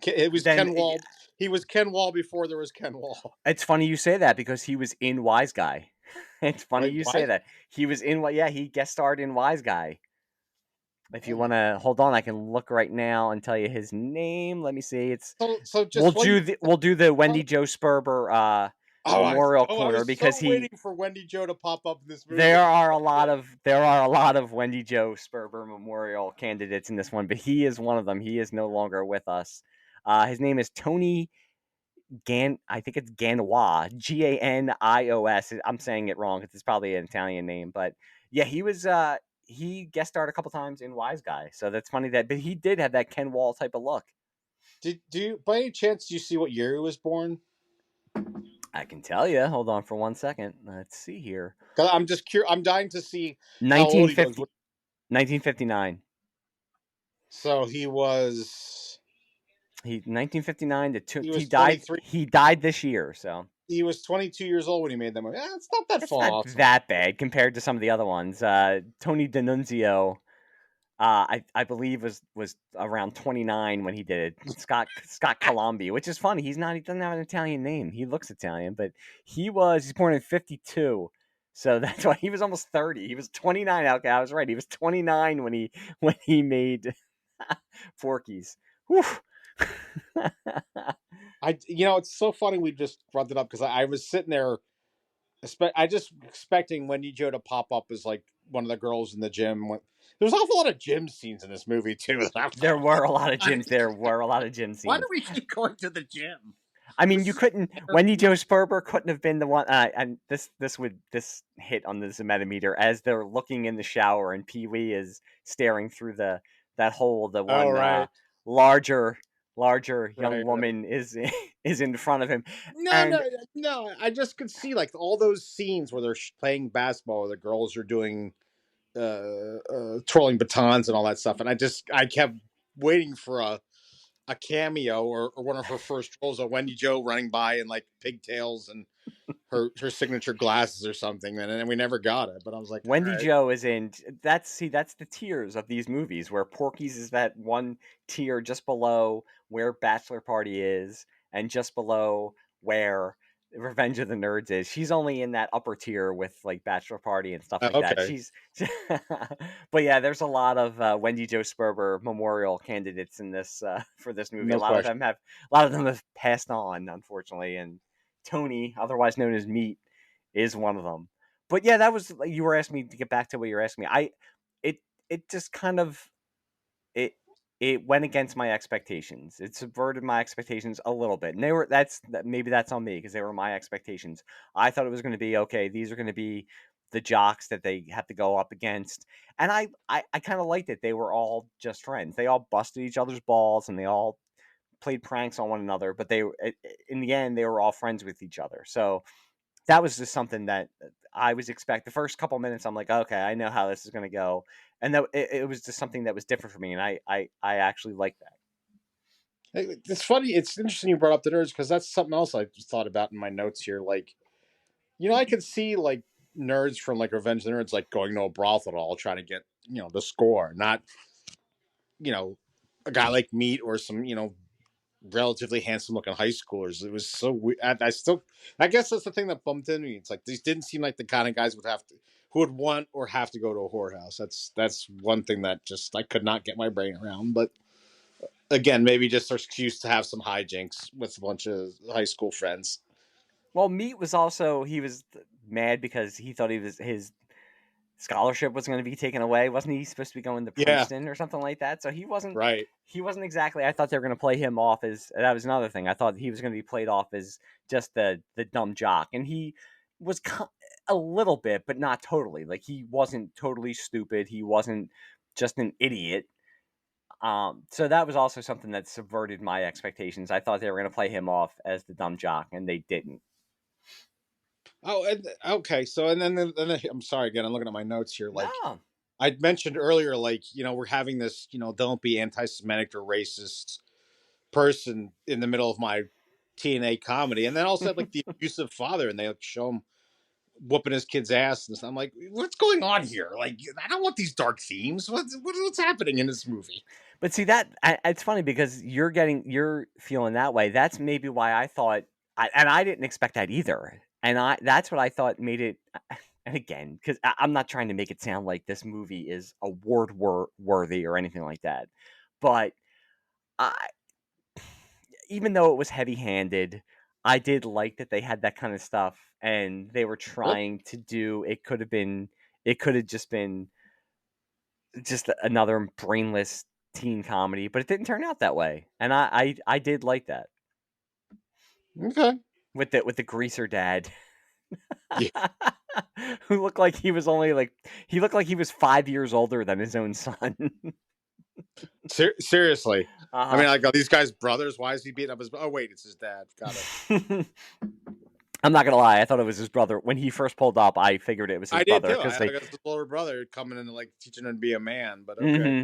Speaker 4: It was
Speaker 3: then
Speaker 4: Ken Wall. He was Ken Wall before there was Ken Wall.
Speaker 3: it's funny you say that because he was in Wise Guy. It's funny
Speaker 4: Right?
Speaker 3: you say
Speaker 4: Why?
Speaker 3: that. He was in what? Yeah, he guest starred in Wise Guy. If you want to hold on, I can look right now and tell you his name. Let me see. It's
Speaker 4: So just what you.
Speaker 3: we'll do the Wendy Joe Sperber Memorial
Speaker 4: I
Speaker 3: Corner,
Speaker 4: was
Speaker 3: because
Speaker 4: so waiting for Wendy Joe to pop up in this movie.
Speaker 3: there are a lot of Wendy Joe Sperber Memorial candidates in this one, but he is one of them. He is no longer with us. His name is Tony I think it's Ganois, Ganios. I'm saying it wrong because it's probably an Italian name, but yeah, he guest starred a couple times in Wise Guy, so that's funny but he did have that Ken Wall type of look.
Speaker 4: Do you, by any chance, do you see what year he was born?
Speaker 3: I can tell you. Hold on for 1 second. Let's see here.
Speaker 4: 'Cause I'm just curious. I'm dying to see how old he was.
Speaker 3: 1950, 1959.
Speaker 4: So he was.
Speaker 3: 1959 to
Speaker 4: He
Speaker 3: he
Speaker 4: was
Speaker 3: died.
Speaker 4: 23.
Speaker 3: He died this year, so
Speaker 4: He was 22 years old when he made that movie. It's not that
Speaker 3: that's
Speaker 4: far
Speaker 3: not
Speaker 4: off.
Speaker 3: that bad compared to some of the other ones. Tony D'Annunzio, I believe was around 29 when he did it. Scott Colombi, which is funny. He doesn't have an Italian name. He looks Italian, but he's born in 52. So that's why he was almost 30. He was 29. Okay, I was right. He was 29 when he made Porky's. Whew.
Speaker 4: It's so funny we just brought it up because I was sitting there. I just expecting Wendy Joe to pop up as like one of the girls in the gym. There's an awful lot of gym scenes in this movie too.
Speaker 3: There were a lot of gyms. There were a lot of gym
Speaker 4: Why
Speaker 3: scenes.
Speaker 4: do we keep going to the gym?
Speaker 3: I mean, you couldn't. Wendy Joe Sperber couldn't have been the one. And this hit on the ZMED-O-METER as they're looking in the shower, and Pee Wee is staring through that hole. The
Speaker 4: Oh,
Speaker 3: one
Speaker 4: right.
Speaker 3: larger young
Speaker 4: Right.
Speaker 3: woman is in front of him,
Speaker 4: No,
Speaker 3: and
Speaker 4: no, no. I just could see like all those scenes where they're playing basketball, where the girls are doing twirling batons and all that stuff, and I kept waiting for a cameo or one of her first roles of Wendy Joe running by in like pigtails and her signature glasses or something, and then we never got it. But I was like, all
Speaker 3: Wendy
Speaker 4: right.
Speaker 3: Joe is in. That's the tiers of these movies, where Porky's is that one tier just below where Bachelor Party is, and just below where Revenge of the Nerds is. She's only in that upper tier with like Bachelor Party and stuff like that.
Speaker 4: Okay.
Speaker 3: But yeah, there's a lot of Wendy Joe Sperber memorial candidates in this for this movie.
Speaker 4: No question.
Speaker 3: A lot of them have passed on, unfortunately, and Tony, otherwise known as Meat, is one of them. But yeah, that was, you were asking me to get back to what you're asking me. It just kind of it it went against my expectations. It subverted my expectations a little bit, and maybe that's on me because they were my expectations. I thought it was going to be okay. These are going to be the jocks that they have to go up against, and I kind of liked it. They were all just friends. They all busted each other's balls, and they all played pranks on one another. But in the end, they were all friends with each other. So that was just something that I was the first couple minutes. I'm like, okay, I know how this is going to go, and it was just something that was different for me, and I actually liked that.
Speaker 4: It's funny. It's interesting you brought up the nerds because that's something else I just thought about in my notes here. Like, I could see like nerds from like Revenge of the Nerds like going to a brothel all trying to get the score, not a guy like Meat or some relatively handsome looking high schoolers. It was so weird. I guess that's the thing that bumped into me. It's like these didn't seem like the kind of guys who would want or have to go to a whorehouse. That's one thing that just I could not get my brain around. But again, maybe just their excuse to have some hijinks with a bunch of high school friends.
Speaker 3: Well, Meat was he was mad because he thought his scholarship was going to be taken away. Wasn't he supposed to be going to
Speaker 4: Yeah,
Speaker 3: Princeton or something like that? So he wasn't.
Speaker 4: right.
Speaker 3: He wasn't exactly. I thought they were going to play him off as. That was another thing. I thought he was going to be played off as just the dumb jock, and he was a little bit, but not totally. Like he wasn't totally stupid. He wasn't just an idiot. So that was also something that subverted my expectations. I thought they were going to play him off as the dumb jock, and they didn't.
Speaker 4: Oh, okay. So and then I'm sorry again. I'm looking at my notes here. Like
Speaker 3: No.
Speaker 4: I'd mentioned earlier, like we're having this, don't be anti-Semitic or racist person in the middle of my TNA comedy, and then also like the abusive father, and they like show him whooping his kid's ass, and I'm like, what's going on here? Like, I don't want these dark themes. What's happening in this movie?
Speaker 3: But see it's funny because you're feeling that way. That's maybe why I thought, and I didn't expect that either. And that's what I thought made it. And again, because I'm not trying to make it sound like this movie is award worthy or anything like that, but I, even though it was heavy handed, I did like that they had that kind of stuff, and they were
Speaker 4: Yep.
Speaker 3: trying to do. It could have just been just another brainless teen comedy, but it didn't turn out that way, and I did like that
Speaker 4: Okay.
Speaker 3: with the greaser dad,
Speaker 4: Yeah.
Speaker 3: who looked like he was only like he looked like he was 5 years older than his own son.
Speaker 4: Seriously. I
Speaker 3: uh
Speaker 4: mean, like, are these guys brothers? Why is he beating up his? Oh, wait, it's his dad. Got it.
Speaker 3: I'm not gonna lie, I thought it was his brother when he first pulled up. I figured it was his
Speaker 4: I did
Speaker 3: brother
Speaker 4: too.
Speaker 3: because
Speaker 4: I
Speaker 3: they.
Speaker 4: got his older brother coming in and like teaching him to be a man. But okay.
Speaker 3: hmm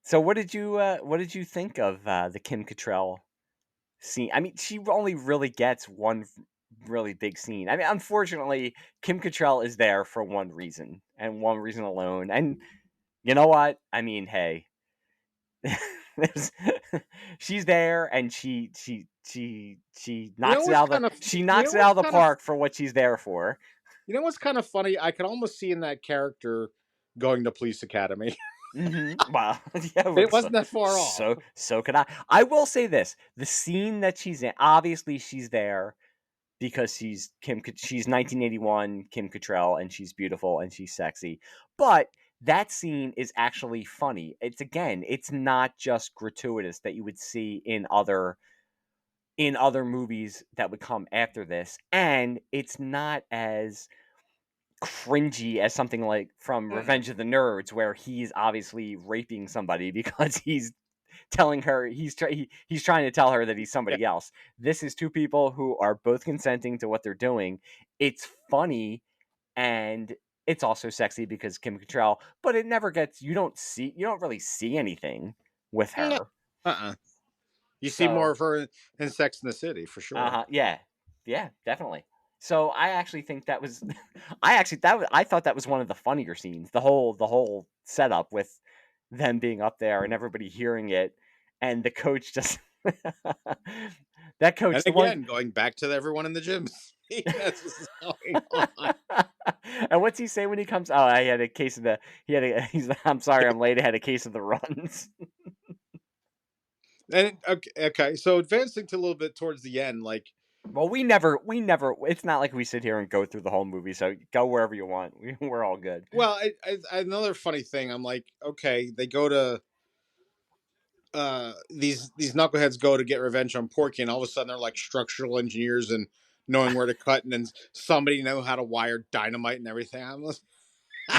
Speaker 3: So what did you think of the Kim Cattrall scene? I mean, she only really gets one really big scene. I mean, unfortunately, Kim Cattrall is there for one reason and one reason alone. And you know what? I mean, hey, she's there, and she
Speaker 4: You know
Speaker 3: knocks it
Speaker 4: what's
Speaker 3: out of
Speaker 4: kind of
Speaker 3: she
Speaker 4: you
Speaker 3: knocks
Speaker 4: know
Speaker 3: it out
Speaker 4: what's
Speaker 3: of the
Speaker 4: kind of
Speaker 3: park for what she's there for.
Speaker 4: what's kind of funny? I could almost see in that character going to police academy.
Speaker 3: Wow, yeah,
Speaker 4: It wasn't that far off.
Speaker 3: so could I. I will say this: the scene that she's in, obviously, she's there because she's 1981 Kim Cattrall, and she's beautiful and she's sexy. But that scene is actually funny. It's not just gratuitous that you would see in other movies that would come after this, and it's not as cringy as something like from
Speaker 4: Mm-mm.
Speaker 3: Revenge of the Nerds, where he's obviously raping somebody because he's telling her he's trying to tell her that he's
Speaker 4: Yeah.
Speaker 3: somebody else. This is two people who are both consenting to what they're doing. It's funny, and it's also sexy because Kim Cattrall, but it never gets you don't really see anything with
Speaker 4: No.
Speaker 3: her.
Speaker 4: Uh-uh. You see more
Speaker 3: So,
Speaker 4: of her in Sex in the City for sure.
Speaker 3: yeah. Yeah, definitely. So I actually think that was I thought that was one of the funnier scenes. The whole setup with them being up there and everybody hearing it, and the coach just that
Speaker 4: And
Speaker 3: coach, the one.
Speaker 4: again, going back to everyone in the gym. That's what's going on.
Speaker 3: And what's he say when he comes? Oh, I had a case of the. He had a. He's. I'm sorry, I'm late. I had a case of the runs.
Speaker 4: And okay, so advancing to a little bit towards the end, like
Speaker 3: Well, we never. It's not like we sit here and go through the whole movie. So go wherever you want. We're all good.
Speaker 4: Well, another funny thing, I'm like, okay, they go to these knuckleheads go to get revenge on Porky, and all of a sudden they're like structural engineers and knowing where to cut, and then somebody know how to wire dynamite and everything. I'm just,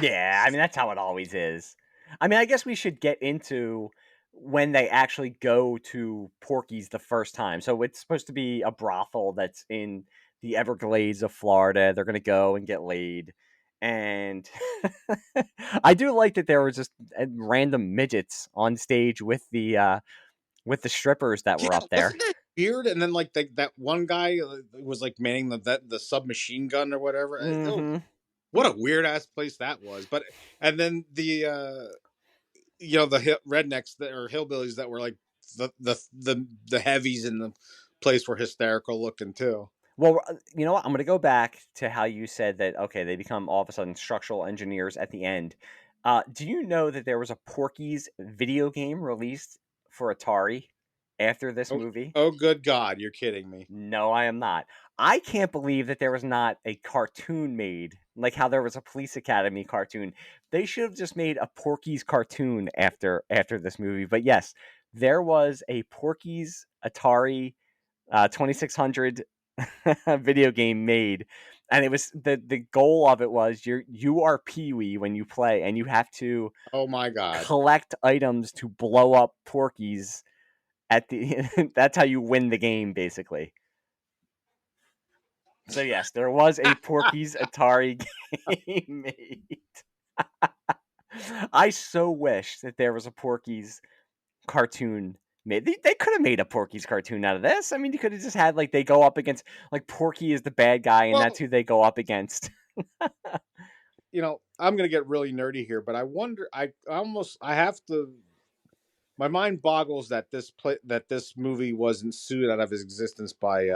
Speaker 3: Yeah, I mean that's how it always is. I mean, I guess we should get into when they actually go to Porky's the first time. So it's supposed to be a brothel that's in the Everglades of Florida. They're gonna go and get laid, and I do like that there was just random midgets on stage with the strippers that were
Speaker 4: yeah,
Speaker 3: up there.
Speaker 4: wasn't that weird? And then like that one guy was like manning the submachine gun or whatever. Oh,
Speaker 3: Hmm.
Speaker 4: what a weird ass place that was. But and then the the rednecks that or hillbillies that were like the heavies in the place were hysterical looking too.
Speaker 3: Well, you know what? I'm going to go back to how you said that, okay, they become all of a sudden structural engineers at the end. Do you know that there was a Porky's video game released for Atari after this
Speaker 4: Oh,
Speaker 3: movie?
Speaker 4: oh, good God, you're kidding me.
Speaker 3: No, I am not. I can't believe that there was not a cartoon made, like how there was a Police Academy cartoon. They should have just made a Porky's cartoon after this movie. But yes, there was a Porky's Atari 2600 video game made, and it was the goal of it was you are Pee-wee when you play, and you have to
Speaker 4: Oh my God.
Speaker 3: collect items to blow up Porky's at the that's how you win the game basically. So yes, there was a Porky's Atari game made. I so wish that there was a Porky's cartoon made. They could have made a Porky's cartoon out of this. I mean, you could have just had like they go up against like Porky is the bad guy, and that's
Speaker 4: Well,
Speaker 3: who they go up against.
Speaker 4: I'm gonna get really nerdy here, but I wonder. I have to. My mind boggles that this movie wasn't sued out of its existence by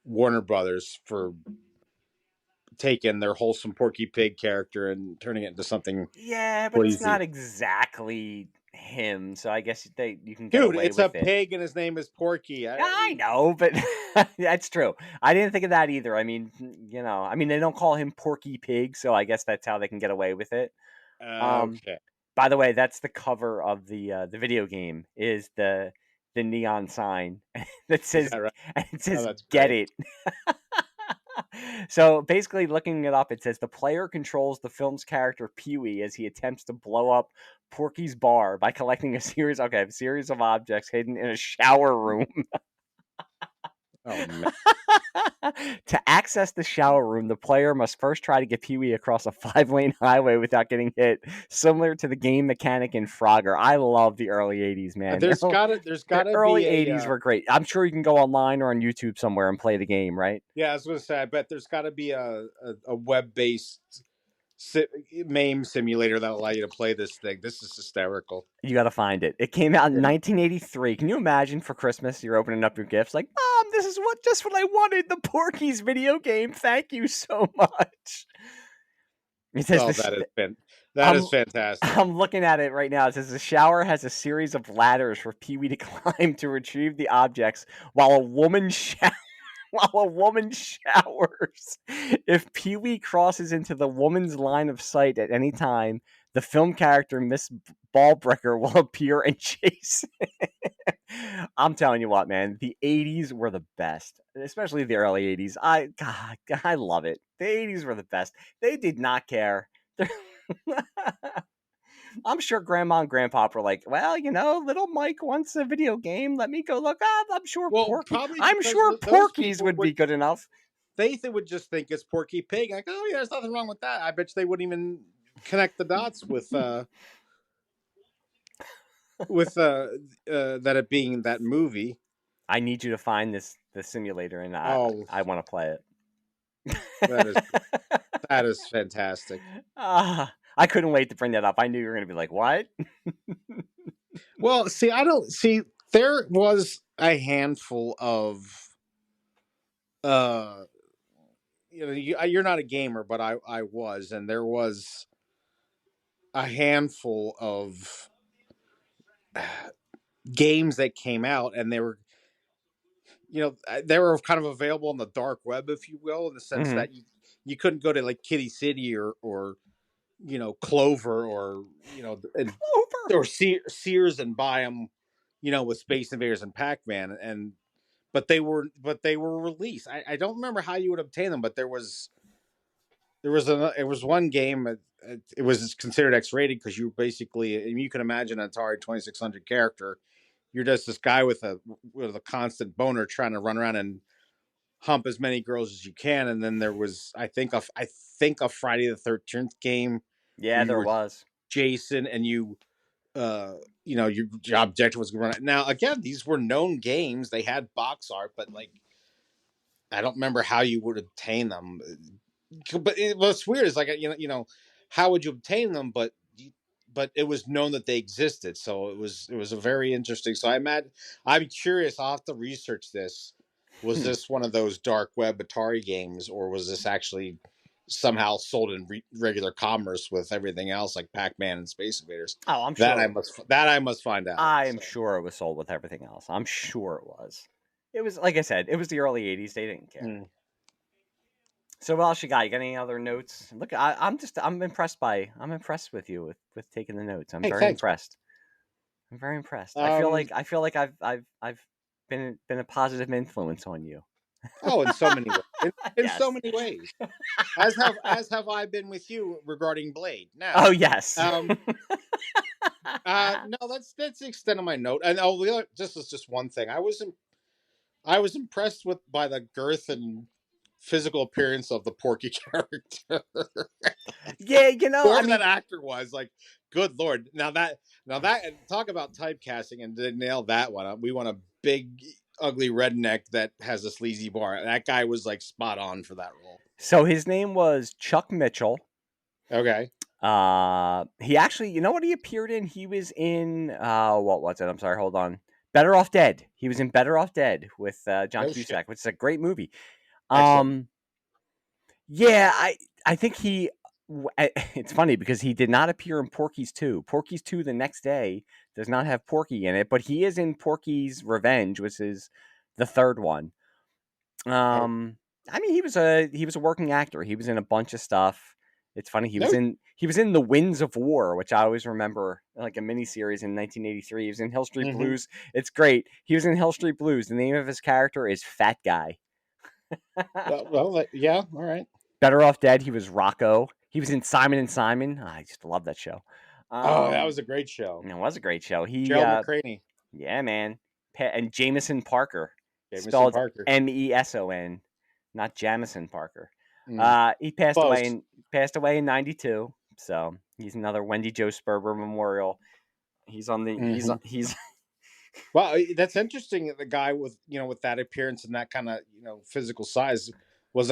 Speaker 4: Warner Brothers for taking their wholesome Porky Pig character and turning it into something
Speaker 3: Yeah, but it's not
Speaker 4: crazy.
Speaker 3: exactly him, so I guess you can get
Speaker 4: Dude,
Speaker 3: away
Speaker 4: it's a
Speaker 3: with it.
Speaker 4: pig and his name is Porky.
Speaker 3: Yeah, I know, but that's true. I didn't think of that either. I mean, I mean they don't call him Porky Pig, so I guess that's how they can get away with it. Um,
Speaker 4: Okay.
Speaker 3: by the way, that's the cover of the video game is the neon sign that
Speaker 4: Is
Speaker 3: says
Speaker 4: that right?
Speaker 3: and it
Speaker 4: Oh,
Speaker 3: says
Speaker 4: that's
Speaker 3: get
Speaker 4: great.
Speaker 3: it. So basically, looking it up, it says the player controls the film's character Pee-wee as he attempts to blow up Porky's bar by collecting a series of objects hidden in a shower room.
Speaker 4: Oh man.
Speaker 3: To access the shower room, the player must first try to get Pee-wee across a 5-lane highway without getting hit, similar to the game mechanic in Frogger. I love the early 80s, man.
Speaker 4: There's
Speaker 3: The
Speaker 4: gotta
Speaker 3: early
Speaker 4: be
Speaker 3: 80s were great. I'm sure you can go online or on YouTube somewhere and play the game, right?
Speaker 4: yeah, I was gonna say I bet there's gotta be a web based MAME simulator that'll allow you to play this thing. This is hysterical.
Speaker 3: You got to find it. It came out in 1983. Can you imagine for Christmas you're opening up your gifts like, "Mom, this is just what I wanted, the Porky's video game. Thank you so much." It says
Speaker 4: Oh,
Speaker 3: this
Speaker 4: that
Speaker 3: I'm
Speaker 4: is fantastic.
Speaker 3: I'm looking at it right now. It says the shower has a series of ladders for Pee-wee to climb to retrieve the objects while a woman showers. If Pee-wee crosses into the woman's line of sight at any time, the film character Miss Ballbreaker will appear and chase. I'm telling you what, man, the 80s were the best, especially the early 80s. God, I love it. The 80s were the best. They did not care. I'm sure grandma and grandpa were like, well, little Mike wants a video game. Let me go look up.
Speaker 4: Well, probably
Speaker 3: I'm
Speaker 4: because
Speaker 3: sure
Speaker 4: those
Speaker 3: Porky's
Speaker 4: people
Speaker 3: would be good enough.
Speaker 4: they would just think it's Porky Pig. Like, oh yeah, there's nothing wrong with that. I bet you they wouldn't even connect the dots with that it being that movie.
Speaker 3: I need you to find the simulator, and
Speaker 4: Oh,
Speaker 3: I want to play
Speaker 4: that is
Speaker 3: it.
Speaker 4: that is fantastic.
Speaker 3: I couldn't wait to bring that up. I knew you were going to be like, what?
Speaker 4: Well, see, I don't see. There was a handful of uh you're not a gamer, but I was, and there was a handful of games that came out, and they were they were kind of available on the dark web, if you will, in the sense
Speaker 3: Mhm.
Speaker 4: that you couldn't go to like Kitty City or Clover or
Speaker 3: Clover.
Speaker 4: or Sears and buy them, with Space Invaders and Pac Man, and but they were released. I don't remember how you would obtain them, but it was one game. It was considered X-rated because you basically, I mean, you can imagine an Atari 2600 character. You're just this guy with a constant boner trying to run around and hump as many girls as you can. And then there was, I think a Friday the 13th game
Speaker 3: Yeah,
Speaker 4: where you
Speaker 3: there
Speaker 4: were
Speaker 3: was.
Speaker 4: Jason and your objective was to run it. Now again, these were known games. They had box art, but like I don't remember how you would obtain them. But what's weird is like how would you obtain them? But it was known that they existed, so it was a very interesting. So I'm curious. I'll have to research this. Was
Speaker 3: Hmm.
Speaker 4: this one of those dark web Atari games, or was this actually somehow sold in regular commerce with everything else, like Pac-Man and Space Invaders?
Speaker 3: Oh, I'm
Speaker 4: That
Speaker 3: sure.
Speaker 4: I must find out.
Speaker 3: I am
Speaker 4: So.
Speaker 3: sure it was sold with everything else. I'm sure it was. It was like I said. It was the early '80s. They didn't care.
Speaker 4: Mm.
Speaker 3: So what else you got? You got any other notes? Look, I'm impressed with you with taking the notes. I'm
Speaker 4: Hey,
Speaker 3: very
Speaker 4: thanks, man.
Speaker 3: impressed. I'm very impressed.
Speaker 4: Um,
Speaker 3: I feel like I've been a positive influence on you.
Speaker 4: Oh, in so many ways. In so
Speaker 3: Yes.
Speaker 4: many ways. As have I been with you regarding Blade.
Speaker 3: Oh
Speaker 4: Now,
Speaker 3: yes.
Speaker 4: um, no, that's the extent of my note. And this is just one thing. I was impressed by the girth and physical appearance of the Porky character.
Speaker 3: Yeah, I
Speaker 4: Whoever that
Speaker 3: mean,
Speaker 4: actor was, like, good lord. Now that talk about typecasting and to nail that one. We want a big, ugly redneck that has a sleazy bar. That guy was like spot on for that role.
Speaker 3: so his name was Chuck Mitchell.
Speaker 4: Okay.
Speaker 3: He actually, you know what he appeared in? He was in what was it? I'm sorry, hold on. Better Off Dead. He was in Better Off Dead with John
Speaker 4: Oh shit.
Speaker 3: Cusack, which is a great movie.
Speaker 4: Excellent.
Speaker 3: Yeah, I think it's funny because he did not appear in Porky's 2. Porky's 2 the next day does not have Porky in it, but he is in Porky's Revenge, which is the third one.
Speaker 4: Oh,
Speaker 3: I mean, he was a working actor. He was in a bunch of stuff. It's funny
Speaker 4: no.
Speaker 3: he was in The Winds of War, which I always remember, like a miniseries in 1983. He was in Hill Street
Speaker 4: Mm-hmm.
Speaker 3: Blues. It's great. He was in Hill Street Blues. The name of his character is Fat Guy.
Speaker 4: Well, yeah. All right.
Speaker 3: Better Off Dead. He was Rocco. He was in Simon and Simon. I just love that show.
Speaker 4: Oh, that was a great show.
Speaker 3: It was a great show.
Speaker 4: Gerald McCraney,
Speaker 3: Yeah, man, and Jameson Parker,
Speaker 4: Jameson
Speaker 3: spelled
Speaker 4: Parker.
Speaker 3: Meson, not Jamison Parker.
Speaker 4: Mm.
Speaker 3: He passed
Speaker 4: Close.
Speaker 3: away in '92. So he's another Wendy Joe Sperber memorial. He's on the
Speaker 4: Mhm.
Speaker 3: he's
Speaker 4: Well, that's interesting. The guy with that appearance and that kind of physical size was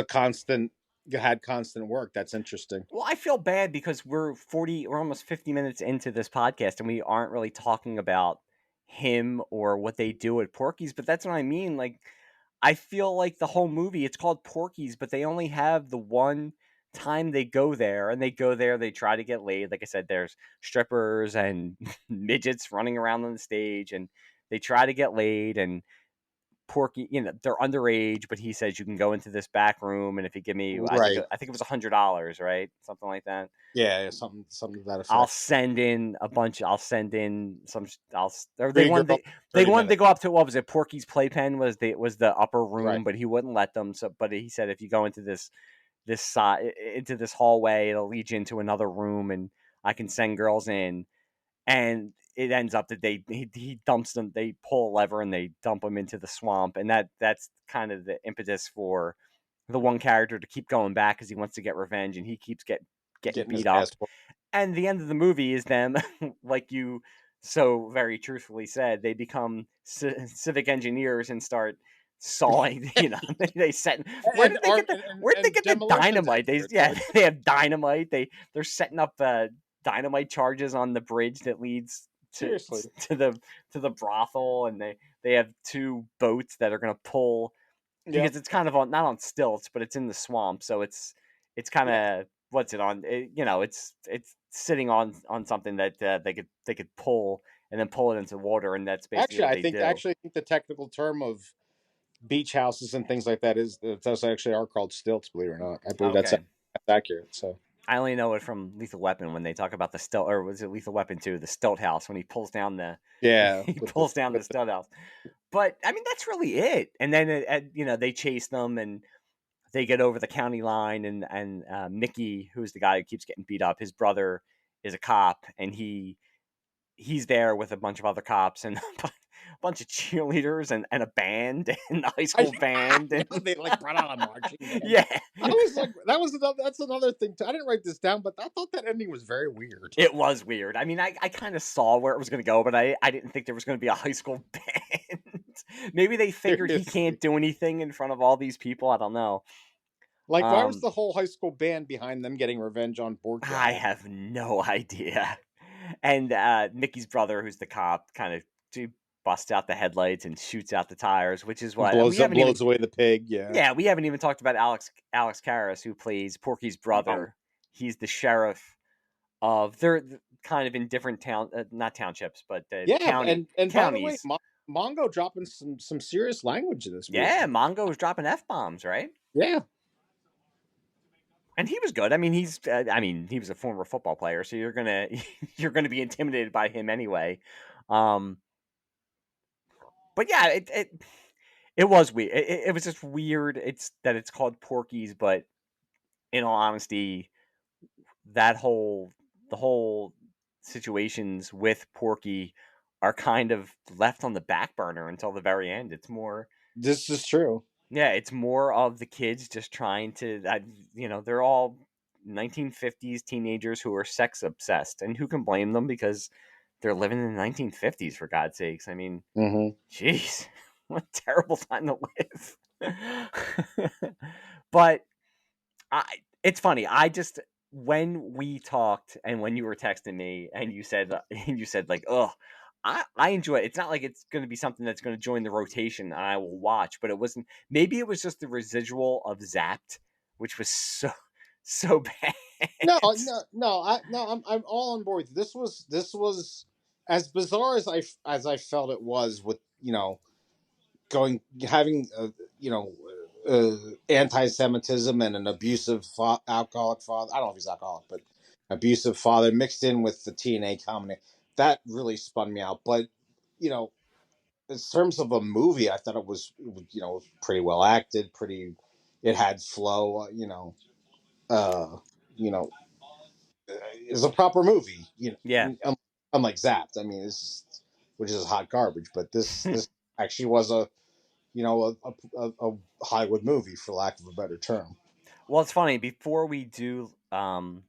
Speaker 4: had constant work. That's interesting.
Speaker 3: Well, I feel bad because we're almost 50 minutes into this podcast and we aren't really talking about him or what they do at Porky's, but that's what I mean. Like, I feel like the whole movie, it's called Porky's, but they only have the one time they go there, and they try to get laid. Like I said, there's strippers and midgets running around on the stage, and they try to get laid, and Porky, they're underage, but he says you can go into this back room, and if you give me,
Speaker 4: Right.
Speaker 3: I think it was $100, right, something like that.
Speaker 4: Yeah. Something to that
Speaker 3: I'll
Speaker 4: effect.
Speaker 3: send in a bunch. I'll send in some. Or they
Speaker 4: Three
Speaker 3: wanted.
Speaker 4: girls,
Speaker 3: They
Speaker 4: 30
Speaker 3: wanted to
Speaker 4: minutes.
Speaker 3: go up to, what was it? Porky's Playpen was the upper
Speaker 4: Right.
Speaker 3: room, but he wouldn't let them. So, but he said if you go into this side into this hallway, it'll lead you into another room, and I can send girls in. And it ends up that he dumps them. They pull a lever and they dump them into the swamp, and that's kind of the impetus for the one character to keep going back because he wants to get revenge, and he keeps getting
Speaker 4: Getting his
Speaker 3: beat
Speaker 4: ass
Speaker 3: up.
Speaker 4: whooped.
Speaker 3: And the end of the movie is them, like you so very truthfully said, they become civic engineers and start sawing. They set. Where did they get Where did they get the
Speaker 4: demolitions
Speaker 3: dynamite?
Speaker 4: experts.
Speaker 3: They have dynamite. They're setting up dynamite charges on the bridge that leads to
Speaker 4: Seriously.
Speaker 3: the brothel, and they have two boats that are going to pull
Speaker 4: Yeah.
Speaker 3: because it's kind of not on stilts, but it's in the swamp, so it's kind of what's it on? It's sitting on something that they could pull and then pull it into water, and that's basically
Speaker 4: Actually,
Speaker 3: what
Speaker 4: I
Speaker 3: they
Speaker 4: think
Speaker 3: do.
Speaker 4: the technical term of beach houses and things like that those actually are called stilts. Believe it or not, I believe that's
Speaker 3: Okay.
Speaker 4: accurate. So
Speaker 3: I only know it from Lethal Weapon when they talk about the stilt, or was it Lethal Weapon 2, the stilt house, when he pulls down the
Speaker 4: yeah,
Speaker 3: he pulls down the stilt house. But I mean, that's really it. And then they chase them and they get over the county line, and Mickey, who's the guy who keeps getting beat up, his brother is a cop, and he's there with a bunch of other cops and a bunch of cheerleaders and a band and a high school band.
Speaker 4: yeah,
Speaker 3: And
Speaker 4: they like brought out a marching band.
Speaker 3: yeah,
Speaker 4: I was like, that's another thing too. I didn't write this down, but I thought that ending was very weird.
Speaker 3: it was weird. I mean, I kind of saw where it was going to go, but I didn't think there was going to be a high school band. Maybe they figured he
Speaker 4: Seriously.
Speaker 3: can't do anything in front of all these people. I don't know.
Speaker 4: Like, why was
Speaker 3: Um,
Speaker 4: the whole high school band behind them getting revenge on Porky?
Speaker 3: I have no idea. And Mickey's brother, who's the cop, kind of busts out the headlights and shoots out the tires, which is what we haven't even.
Speaker 4: Blows away the pig. Yeah.
Speaker 3: Yeah, we haven't even talked about Alex Karras, who plays Porky's brother. He's the sheriff of. They're kind of in different not townships, but
Speaker 4: Yeah,
Speaker 3: counties.
Speaker 4: and by the way, Mongo dropping some serious language in this movie.
Speaker 3: Yeah, Mongo was dropping F-bombs, right?
Speaker 4: Yeah.
Speaker 3: And he was good. I mean, he was a former football player, so you're gonna be intimidated by him anyway. But yeah, it was weird. It was just weird. It's called Porky's, but in all honesty, the whole situations with Porky are kind of left on the back burner until the very end. It's more.
Speaker 4: This is true.
Speaker 3: Yeah, it's more of the kids just trying to, they're all 1950s teenagers who are sex obsessed, and who can blame them because they're living in the 1950s, for God's sakes. I mean, jeez, what a terrible time to live. But it's funny. When we talked and when you were texting me and you said like, oh, I enjoy it. It's not like it's going to be something that's going to join the rotation and I will watch, but it wasn't. Maybe it was just the residual of Zapped, which was so bad.
Speaker 4: I'm all on board. This was as bizarre as I felt it was with going having anti-Semitism and an abusive alcoholic father. I don't know if he's alcoholic, but abusive father mixed in with the TNA comedy. That really spun me out. But you know, in terms of a movie, I thought it was pretty well acted. It had flow. Uh, you know, it's a proper movie.
Speaker 3: Yeah.
Speaker 4: Unlike Zapped. I mean, which is hot garbage. But this actually was a Hollywood movie, for lack of a better term.
Speaker 3: Well, it's funny. Before we do the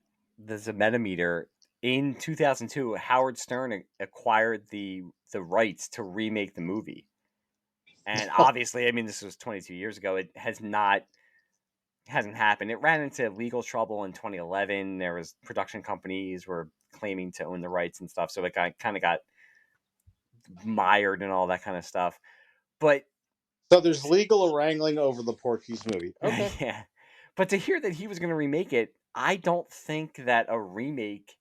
Speaker 3: ZMED-O-METER, in 2002, Howard Stern acquired the rights to remake the movie. And obviously, I mean, this was 22 years ago. It hasn't happened. It ran into legal trouble in 2011. There was production companies were claiming to own the rights and stuff, so it kind of got mired and all that kind of stuff. But
Speaker 4: so there's legal wrangling over the Porky's movie. Okay.
Speaker 3: Yeah. But to hear that he was going to remake it, I don't think that a remake.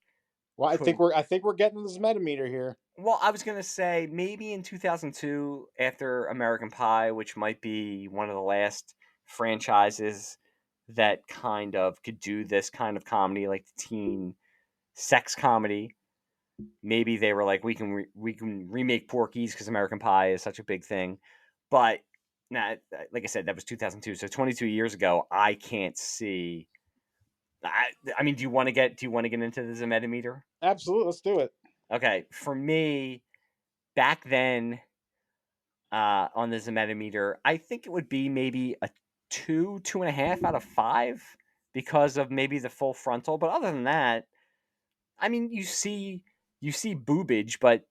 Speaker 4: Well, I think we're getting this metameter here.
Speaker 3: Well, I was going to say maybe in 2002 after American Pie, which might be one of the last franchises that kind of could do this kind of comedy, like the teen sex comedy. Maybe they were like, we can remake Porky's because American Pie is such a big thing. But now, like I said, that was 2002, so 22 years ago. I can't see. I mean, do you want to get into the ZMED-O-METER?
Speaker 4: Absolutely, let's do it.
Speaker 3: Okay, for me, back then, on the ZMED-O-METER, I think it would be maybe a 2.5 out of 5 because of maybe the full frontal. But other than that, I mean, you see boobage, but